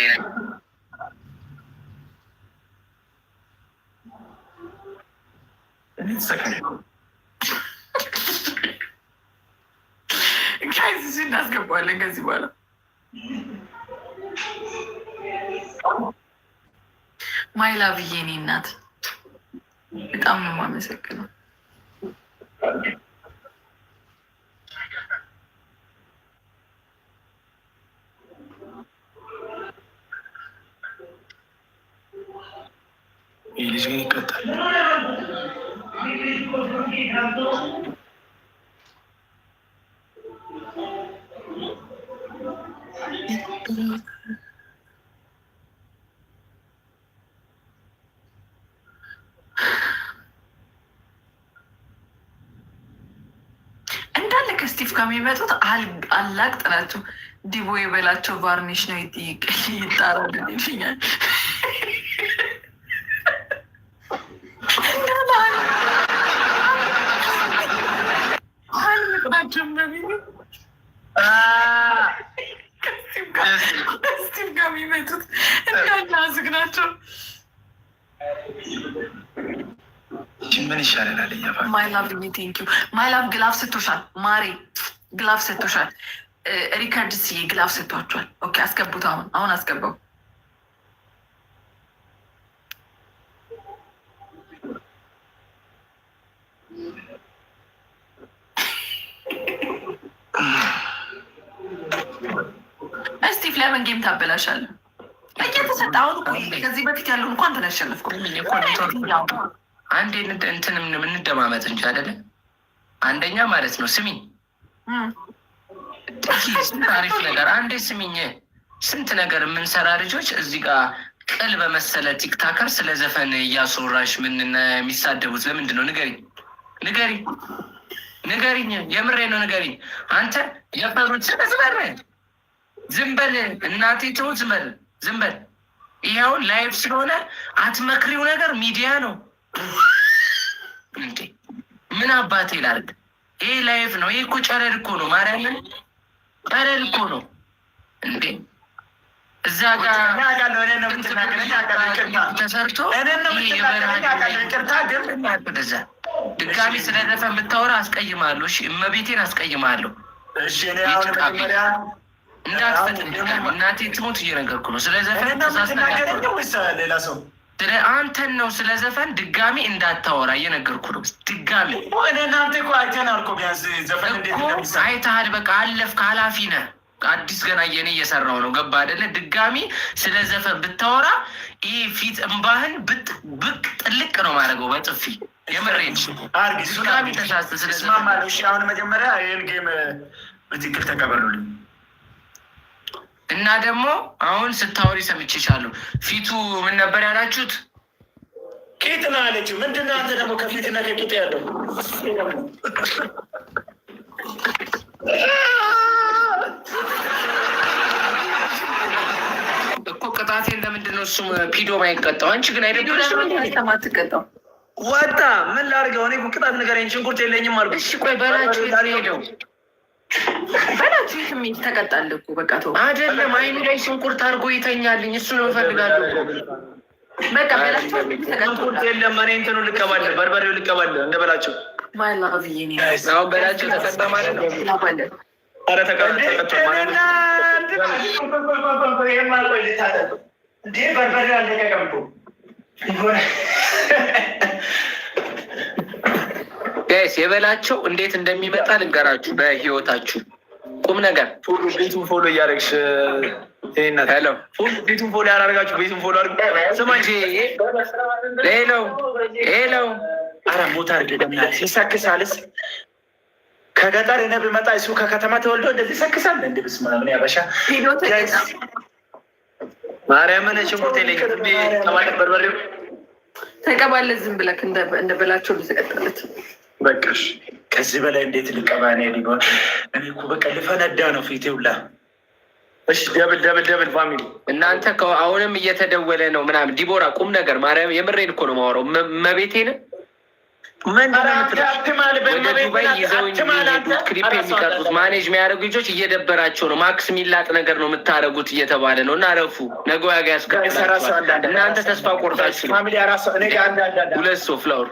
ጋይዝ እናስገባዋለን ከዚህ በኋላ። ማይላቭዬ የኔ እናት በጣም ነው የማመሰግነው። ይህ ልጅ ግን ይቀጣል። እንዳለ ከስቲቭ ከሚመጡት አላቅጥ ናቸው። ዲቦ የበላቸው ቫርኒሽ ነው ይጣራል ይልኛል። ስቲቭ ጋር የሚመጡት እንዳናዝግ ናቸው። ምን ይሻለናል? ማይላቭ ቴንኪው ማይላቭ። ግላፍ ሰጥቶሻል ማሬ፣ ግላፍ ሰጥቶሻል። ሪከርድ ስዬ ግላፍ ሰጥቷቸዋል። ኦኬ አስገቡት። አሁን አስገባው። ስቲቭ ለምን ጌም ታበላሻለህ? እየተሰጠ አሁን እኮ ከዚህ በፊት ያለውን እንኳን ተነሸነፍኩ። አንዴ እንትን እንደማመጥ እንጂ አይደለ? አንደኛ ማለት ነው። ስሚኝ አሪፍ ነገር አንዴ ስሚኝ። ስንት ነገር የምንሰራ ልጆች እዚህ ጋር ቅል በመሰለ ቲክታከር ስለ ዘፈን እያስወራሽ ምን የሚሳደቡት ለምንድን ነው? ንገሪኝ። የምሬ ነው ንገሪኝ። አንተ የፈሩት ዝም በል እናቴ ትሙት ዝም በል። ይኸውን ላይቭ ስለሆነ አትመክሪው ነገር ሚዲያ ነው እንዴ? ምን አባቴ ላድርግ? ይሄ ላይቭ ነው። ይሄ እኮ ጨረር እኮ ነው። ማርያምን ጨረር እኮ ነው እንዴ? እዛ ጋር ተሰርቶ ዛ ድጋሚ ስለዘፈን ብታወራ አስቀይማለሁ። እሺ እመቤቴን አስቀይማለሁ። እንዳትፈጥን እናቴ ትሞት እየነገርኩ ነው። ስለ ዘፈን ሌላ ሰው አንተን ነው ስለ ዘፈን ድጋሚ እንዳታወራ እየነገርኩ ነው። ድጋሚ አይተሃል። በቃ አለፍክ። ኃላፊ ነህ። አዲስ ገና የኔ እየሰራው ነው። ገባ አይደለ? ድጋሚ ስለ ዘፈን ብታወራ ይሄ ፊት እምባህን ብቅ ጥልቅ ነው ማድረገው በጥፊ። የምሬን ድጋሚ ተሳስተ ስለስማማለ። አሁን መጀመሪያ ይህን ጌም በትክክል ተቀበሉልኝ እና ደግሞ አሁን ስታወሪ ሰምቼሻለሁ። ፊቱ ምን ነበር ያላችሁት? ቂጥ ነው አለችው። ምንድን ነው አንተ ደግሞ ከፊትና ከቂጥ ያለው እኮ ቅጣቴን ለምንድን ነው ነው እሱም ፒዶ ማይቀጣው? አንቺ ግን አይደለም ማትቀጣው ወጣ ምን ላድርገው? እኔ ቅጣት ንገረኝ። ሽንኩርት የለኝም አልኩ። እሺ ቆይ በላችሁ ሄደው በላችሁ ስሜት ተቀጣልህ እኮ በቃ ተው። አይደለም አይኑ ላይ ሽንኩርት አድርጎ ይተኛልኝ። እሱ ነው እፈልጋለሁ እኮ በቃ በላችሁ ሽንኩርት የለም። እኔ እንትኑ ልቀባለህ፣ በርበሬው ልቀባለህ እንደ በላቸው። ማይላቭ ይኔ አሁን በላችሁ ተቀጣ ማለት ነው። ኧረ ተቀጣ ማለት ነው። እንዴ በርበሬው አልተቀቀም እኮ ጋይስ የበላቸው እንዴት እንደሚመጣ ልንገራችሁ። በህይወታችሁ ቁም ነገር ቤቱን ፎሎ እያደረግሽ ሄሎ ቤቱን ፎሎ ያላደርጋችሁ ቤቱን ፎሎ አድርግ። ስማ እንጂ ሄሎ አረ ሞት አድርገናል። ይሰክሳልስ ከገጠር እኔ ብመጣ እሱ ከከተማ ተወልዶ እንደዚህ ይሰክሳል። እንደ ብስማ ምን ያበሻ ማርያምን ሽንኩርት የለኝም እንዴ ተማለት በርበሬው ተቀባለት። ዝም ብለህ እንደ በላቸው ልትቀጥለት በቃሽ። ከዚህ በላይ እንዴት ልቀባ ነው? ሊሆን እኔ እኮ በቃ ልፈነዳ ነው ፊቴ ሁላ። እሺ ደብል ፋሚሊ እናንተ አሁንም እየተደወለ ነው ምናምን። ዲቦራ ቁም ነገር ማርያም የምሬን እኮ ነው የማወራው። መቤቴን ወደ ዱባይ ይዘውኝ የሚሄዱት ክሊፕ የሚቀርጹት ማኔጅ የሚያደርጉ ልጆች እየደበራቸው ነው። ማክስ የሚላጥ ነገር ነው የምታደርጉት እየተባለ ነው። እና ረፉ ነገ ዋጋ ያስከፍላችኋል። እናንተ ተስፋ ቆርጣችሁ ነው። ሁለት ሰው ፍላወር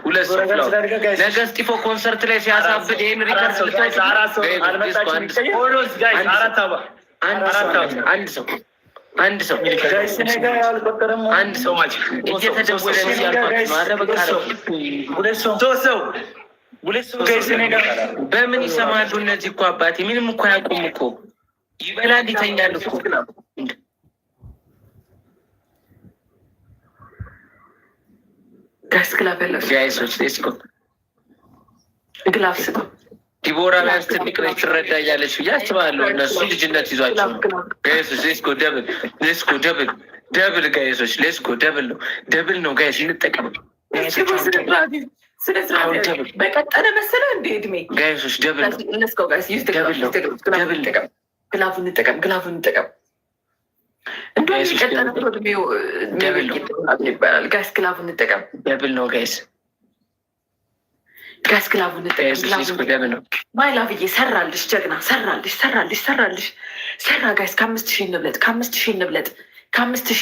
ነገ እስጢፎ ኮንሰርት ላይ ሲያሳብድ ይህን ሪከርድ አንድ ሰው እየተደወለ ነው ያልኳችሁ። በምን ይሰማሉ እነዚህ እኮ አባቴ ምንም እኮ አያውቁም እኮ። ይበላል ይተኛል እኮ። ግላፍ ስጠው። ዲቦራ ቢያንስ ትልቅ ነች ትረዳኛለች ብዬ አስባለሁ። እነሱ ልጅነት ይዟቸው ጋይሶች ሌስኮ ደብል ጋይሶች ሌስኮ ደብል ነው ጋይስ እንጠቀም። በቀጠለ መሰለ እንደ እድሜ ጋይሶች ደብል ነው። ግላፉን እንጠቀም። እንደውም የቀጠለ እድሜው ይባላል። ጋይስ ግላፉን እንጠቀም። ደብል ነው ጋይስ ጋስ ግላቡን እንጠቀም። ማይላቭዬ ሰራልሽ፣ ጀግና ሰራልሽ። ሰራ ጋይስ ከ5000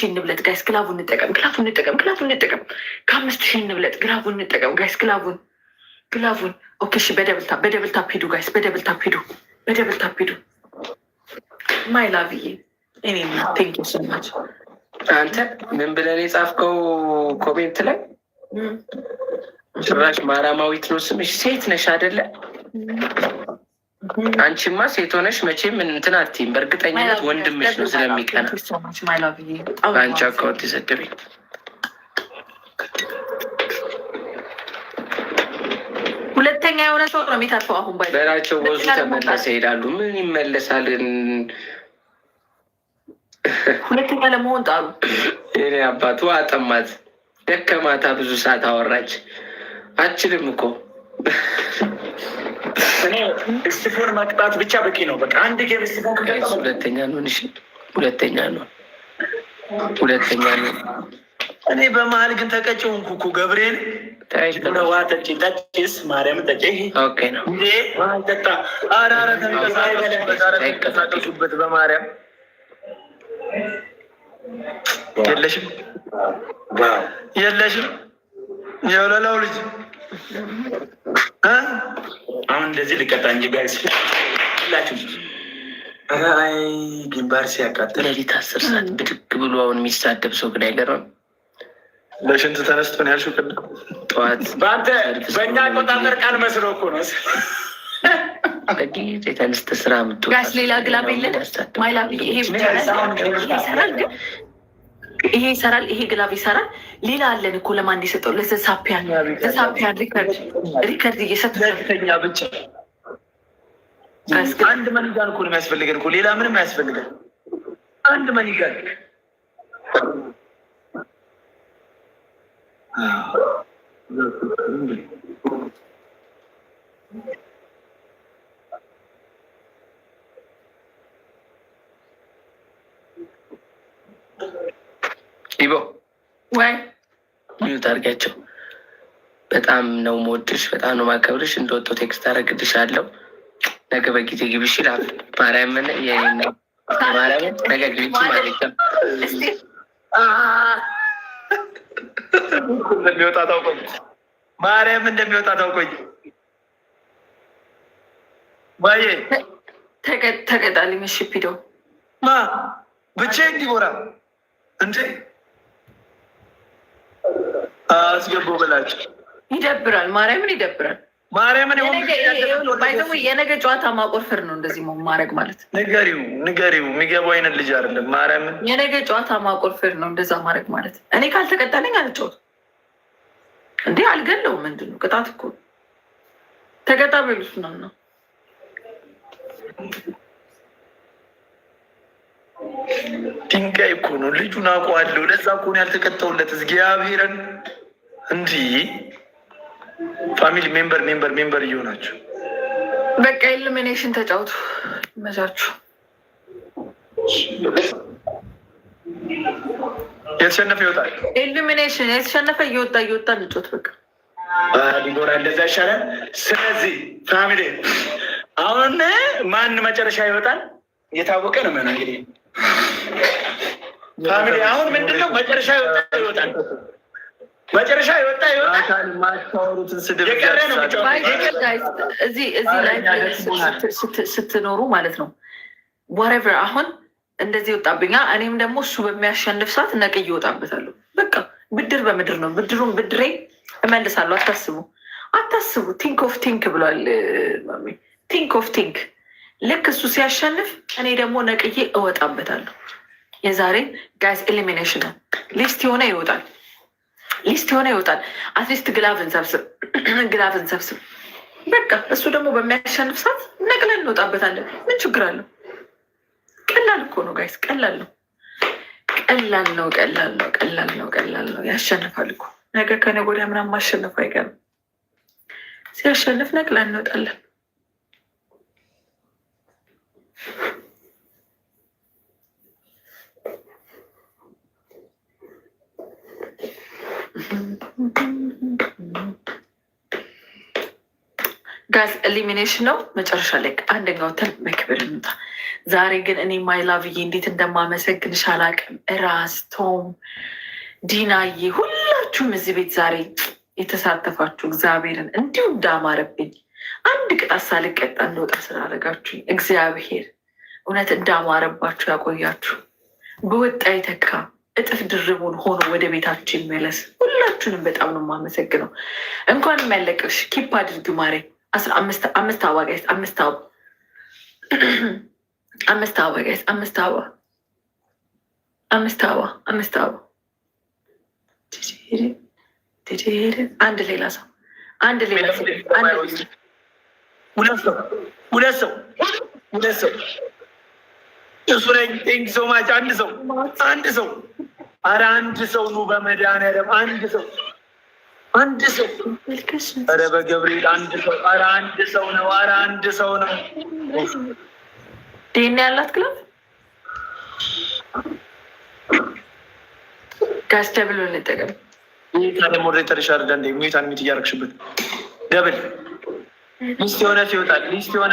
እንብለጥ ጋይስ። ግላቡን እንጠቀም። ከ5000 እንብለጥ። ግላቡን እንጠቀም ጋይስ። ግላቡን ኦኬ። እሺ በደብል ታፕ ሂዱ ጋይስ። በደብል ታፕ ሂዱ። ማይላቭዬ እኔ ቴንክ ዩ ሶ ማች። አንተ ምን ብለን የጻፍከው ኮሜንት ላይ ጭራሽ ማራማዊት ነው ስምሽ። ሴት ነሽ አይደለ? አንቺማ ሴት ሆነሽ መቼም እንትን አትይም። በእርግጠኝነት ወንድምሽ ነው ስለሚቀና በአንቺ አካውንት የሰደበኝ። ሁለተኛ የሆነ ሰው ነው የሚታርፈው። አሁን በላቸው ወዙ ተመለሰ ይሄዳሉ። ምን ይመለሳል? ሁለተኛ ለመሆን ጣሩ። የኔ አባቱ አጠማት፣ ደከማታ፣ ብዙ ሰዓት አወራች። አችልም እኮ እስቲፎን መቅጣት ብቻ በቂ ነው። በቃ አንድ ጌም እስቲፎን ሁለተኛ ነው። እኔ በመሀል ግን ተቀጭውንኩ እኮ ገብርኤል ዋ ጠጭስ ማርያም ጠጭ ኦኬ ነው እንዴ ጠጣ። ኧረ ተንቀሳቀሱበት በማርያም የለሽም የወለላው ልጅ አሁን እንደዚህ ልቀጣ እንጂ ጋይስ ሁላችሁ አይ ግንባር ሲያቃጥል ሌሊት 10 ሰዓት ብድግ ብሎ አሁን የሚሳደብ ሰው ግን አይገርም። ለሽንት ተነስቶ ነው ያልሽው ቅድም ጠዋት በአንተ በእኛ አቆጣጠር ቃል መስሎ እኮ ነው በጊዜ ተነስተ ስራ ምጡ ጋስ ሌላ ግላብ የለን ማይላቭ ይሄ ይሰራል ግን ይሄ ይሰራል፣ ይሄ ግላብ ይሰራል። ሌላ አለን እኮ ለማን የሰጠው ለሳፒያን ሪከርድ እየሰጡ ሁለተኛ ብቻ አንድ መኒጋን እኮ ነው የሚያስፈልገን እኮ ሌላ ምንም አያስፈልገን። አንድ መኒጋን ሂቦ ወይ ሚዩት አድርጊያቸው። በጣም ነው የምወድሽ፣ በጣም ነው የማከብርሽ። እንደወጣሁ ቴክስት አደርግልሻለሁ። ነገ በጊዜ ግቢ ይችላል። ማርያምን የኔና ማርያምን ነገ ግቢ ማለት ነው። እንደሚወጣ ታውቆኝ፣ ማርያም እንደሚወጣ ታውቆኝ። ባዬ ተቀጣልኝ። እሺ ፒዶ ማ ብቻ እንዲቦራ እንዴ አስገባው በላቸው። ይደብራል፣ ማርያምን ይደብራል። ማርያምን ባይዘሙ የነገ ጨዋታ ማቆርፈር ነው። እንደዚህ ማድረግ ማለት ንገሪው የሚገባው አይነት ልጅ አይደለም። ማርያምን የነገ ጨዋታ ማቆርፈር ነው። እንደዛ ማድረግ ማለት እኔ ካልተቀጣለኝ አልጫወትም እንዴ አልገለውም። ምንድን ነው ቅጣት እኮ ተቀጣ በሉት ነው። ድንጋይ እኮ ነው። ልጁን አውቀዋለሁ። ለዛ እኮ ነው ያልተቀጣሁለት። እግዚአብሔርን እንዲህ ፋሚሊ ሜምበር እየሆናችሁ በቃ ኢሉሚኔሽን ተጫውቱ። መቻችሁ የተሸነፈ ይወጣል። ኢሉሚኔሽን የተሸነፈ እየወጣ እንጮት። በቃ ሊጎራ እንደዛ ይሻላል። ስለዚህ ፋሚሊ አሁን ማን መጨረሻ ይወጣል እየታወቀ ነው። ምን እንግዲህ ፋሚሊ አሁን ምንድነው መጨረሻ ይወጣል። መጨረሻ ይወጣል። ማታወሩትን ስድብ የቀረ ነው። እዚህ ላይ ስትኖሩ ማለት ነው ወሬቨር አሁን እንደዚህ ይወጣብኛ። እኔም ደግሞ እሱ በሚያሸንፍ ሰዓት ነቅዬ ይወጣበታለሁ። በቃ ብድር በምድር ነው። ብድሬ እመልሳለሁ። አታስቡ። ቲንክ ኦፍ ቲንክ ብሏል። ቲንክ ኦፍ ቲንክ ልክ እሱ ሲያሸንፍ እኔ ደግሞ ነቅዬ እወጣበታለሁ። የዛሬ ጋይስ ኤሊሚኔሽን ነው። ሊስት የሆነ ይወጣል። አትሊስት ግላቭን ሰብስብ። በቃ እሱ ደግሞ በሚያሸንፍ ሰዓት ነቅለን እንወጣበታለን። ምን ችግር አለው? ቀላል እኮ ነው ጋይስ፣ ቀላል ነው። ያሸንፋል እኮ ነገ ከነገ ወዲያ ምናምን ማሸነፉ አይቀርም። ሲያሸንፍ ነቅለን እንወጣለን። ጋዝ ኤሊሚኔሽን ነው። መጨረሻ ላይ አንደኛው ተን በክብር እንውጣ። ዛሬ ግን እኔ ማይላቭዬ እንዴት እንደማመሰግንሽ አላውቅም። ራስ ቶም፣ ዲናዬ፣ ሁላችሁም እዚህ ቤት ዛሬ የተሳተፋችሁ እግዚአብሔርን እንዲሁ እንዳማረብኝ አንድ ቅጣት ሳልቀጣ እንደወጣ ስላደረጋችሁኝ እግዚአብሔር እውነት እንዳማረባችሁ ያቆያችሁ። በወጣ የተካ እጥፍ ድርቡን ሆኖ ወደ ቤታችሁ ይመለስ። ሁላችሁንም በጣም ነው የማመሰግነው። እንኳንም ያለቀሽ ኪፕ አድርግ ማሬ። 15 አበባ ጋይስ፣ 5 አበባ 5 አበባ ጋይስ፣ 5 አበባ 5 አበባ 5 አበባ። አንድ ሌላ ሰው ሁለት ሰው እሱ ላይ ቴንክ ሶ ማች። አንድ ሰው ኧረ አንድ ሰው ኑ በመድኃኒዓለም አንድ ሰው ኧረ በገብርኤል አንድ ሰው ኧረ አንድ ሰው ነው። ይሄን ያላት ክለብ ጋስ ደብል እንጠቀም። ሞዴሬተር ይሻላል። እንደ ሚዩታን ሚት እያደረግሽበት ደብል ሊስት የሆነ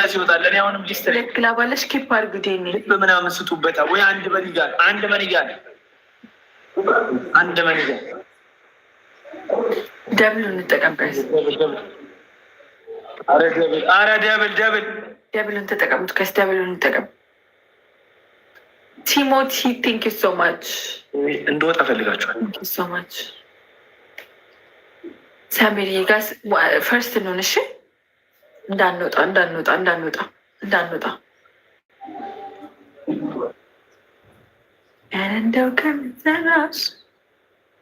ሲወጣል እኔ አሁንም ሊስት ላይ ክላባለሽ ኪፕ አድርጉ። ዴኒ በምናምን ስጡበታ ወይ አንድ መኒጋል ደብል እንጠቀም ጋይስ። ኧረ ደብልን ተጠቀሙት ጋይስ። ደብልን እንጠቀም። ቲሞቲ ቴንክ ዩ ሶ ማች። እንደወጣ ፈልጋችኋል። ቴንክ ዩ ሶ ማች ሳሚሪ ጋይስ። ፈርስት እንሆን እሺ። እንዳንወጣ እንደው ከምዘናሽ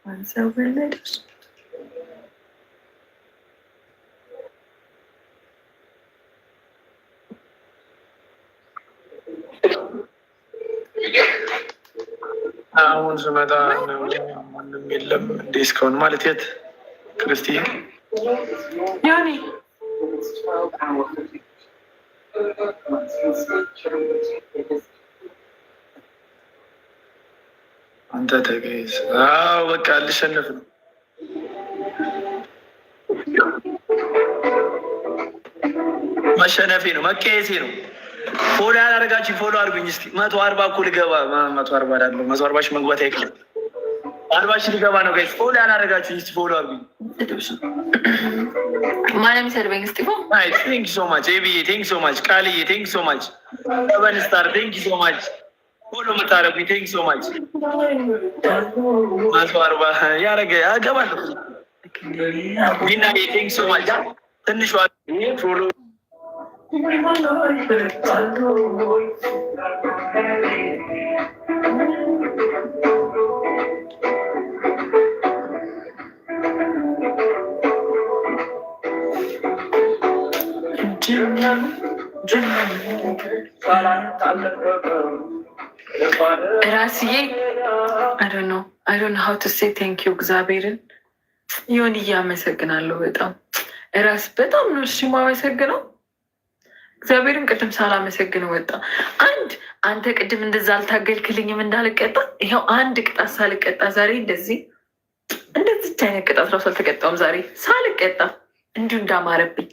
ማንሰው ወለደሽ። አሁን ስመጣ ማንም የለም እንዴ እስካሁን ማለት የት ክርስቲያን ያኔ አንተ ተገይዝ በቃ ልሸነፍ ነው። መሸነፌ ነው፣ መቀየሴ ነው። ፎሎ ያላደረጋችሁ ፎሎ አድርጉኝ እስኪ። 140 እኮ ልገባ 140 አይደለም 140 ሺህ መግባት አይቀርም። 40 ሺህ ልገባ ነው ጋይስ። ፎሎ ያላደረጋችሁ እስኪ ፎሎ አድርጉኝ። ማንም ይሰድበኝ እስጢፎ። አይ ቴንክ ዩ ሶ ማች ኤቢዬ፣ ቴንክ ዩ ሶ ማች ቃልዬ፣ ቴንክ ዩ ሶ ማች ሰቨን ስታር፣ ቴንክ ዩ ሶ ማች ፎሎ የምታደርጉኝ ቴንክ ዩ ሶ ማች። 140 ያደረገ አገባለሁ። ቢናዬ ቴንክ ዩ ሶ ማች ትንሿ ፎሎ ራስዬ አይ ዶንት ኖ ሃው ቱ ሴይ ቴንክ ዩ እግዚአብሔርን ይሁን እያመሰግናለሁ። በጣም ራስ በጣም ነው እሺ የማመሰግነው እግዚአብሔርን። ቅድም ሳላመሰግነው ወጣ። አንተ ቅድም እንደዛ አልታገልክልኝም እንዳልቀጣ። ይኸው አንድ ቅጣት ሳልቀጣ ዛሬ እንደዚች አይነት ቅጣት ራሱ አልተቀጣውም ዛሬ ሳልቀጣ። እንዲሁ እንዳማረብኝ፣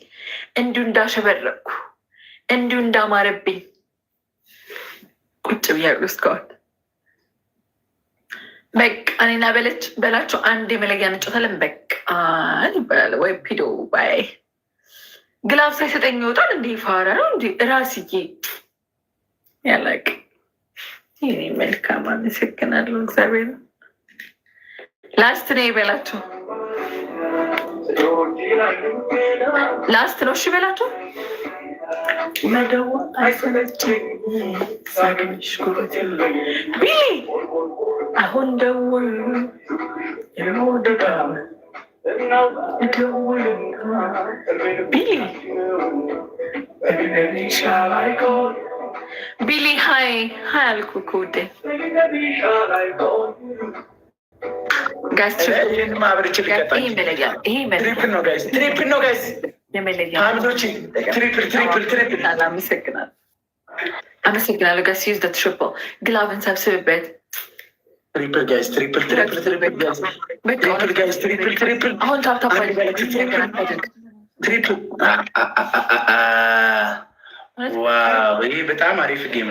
እንዲሁ እንዳሸበረቅኩ፣ እንዲሁ እንዳማረብኝ ቁጭ ብያለሁ እስካሁን። በቃ እኔና በላቸው አንድ የመለያ እንጫወታለን። በቃ ይባላል ወይ ፒዶ ባይ ግላብ ሳይሰጠኝ ይወጣል። እንዲህ ፋራ ነው እንዲ ራስዬ ያላቅ። ይህ መልካም አመሰግናለሁ እግዚአብሔር። ላስት ነው ይበላቸው፣ ላስት ነው እሺ በላቸው። መደወል አይሰለችኝ ሳገኝሽ ጉበት ቢሊ አሁን ደውል የመውደዳም ደውል ቢሊ ሀይ አልኩ እኮ ውዴ። ትሪፕል ነው ጋይስ። አመሰግናለሁ ጋይስ። ዩዝ ደ ትሪፕል ግላብን ሰብስብበት። ትሪፕል ጋይስ፣ ትሪፕል ጋይስ፣ ትሪፕል አሁን ታፕታፕ ትሪፕል። ዋው ይሄ በጣም አሪፍ ጌም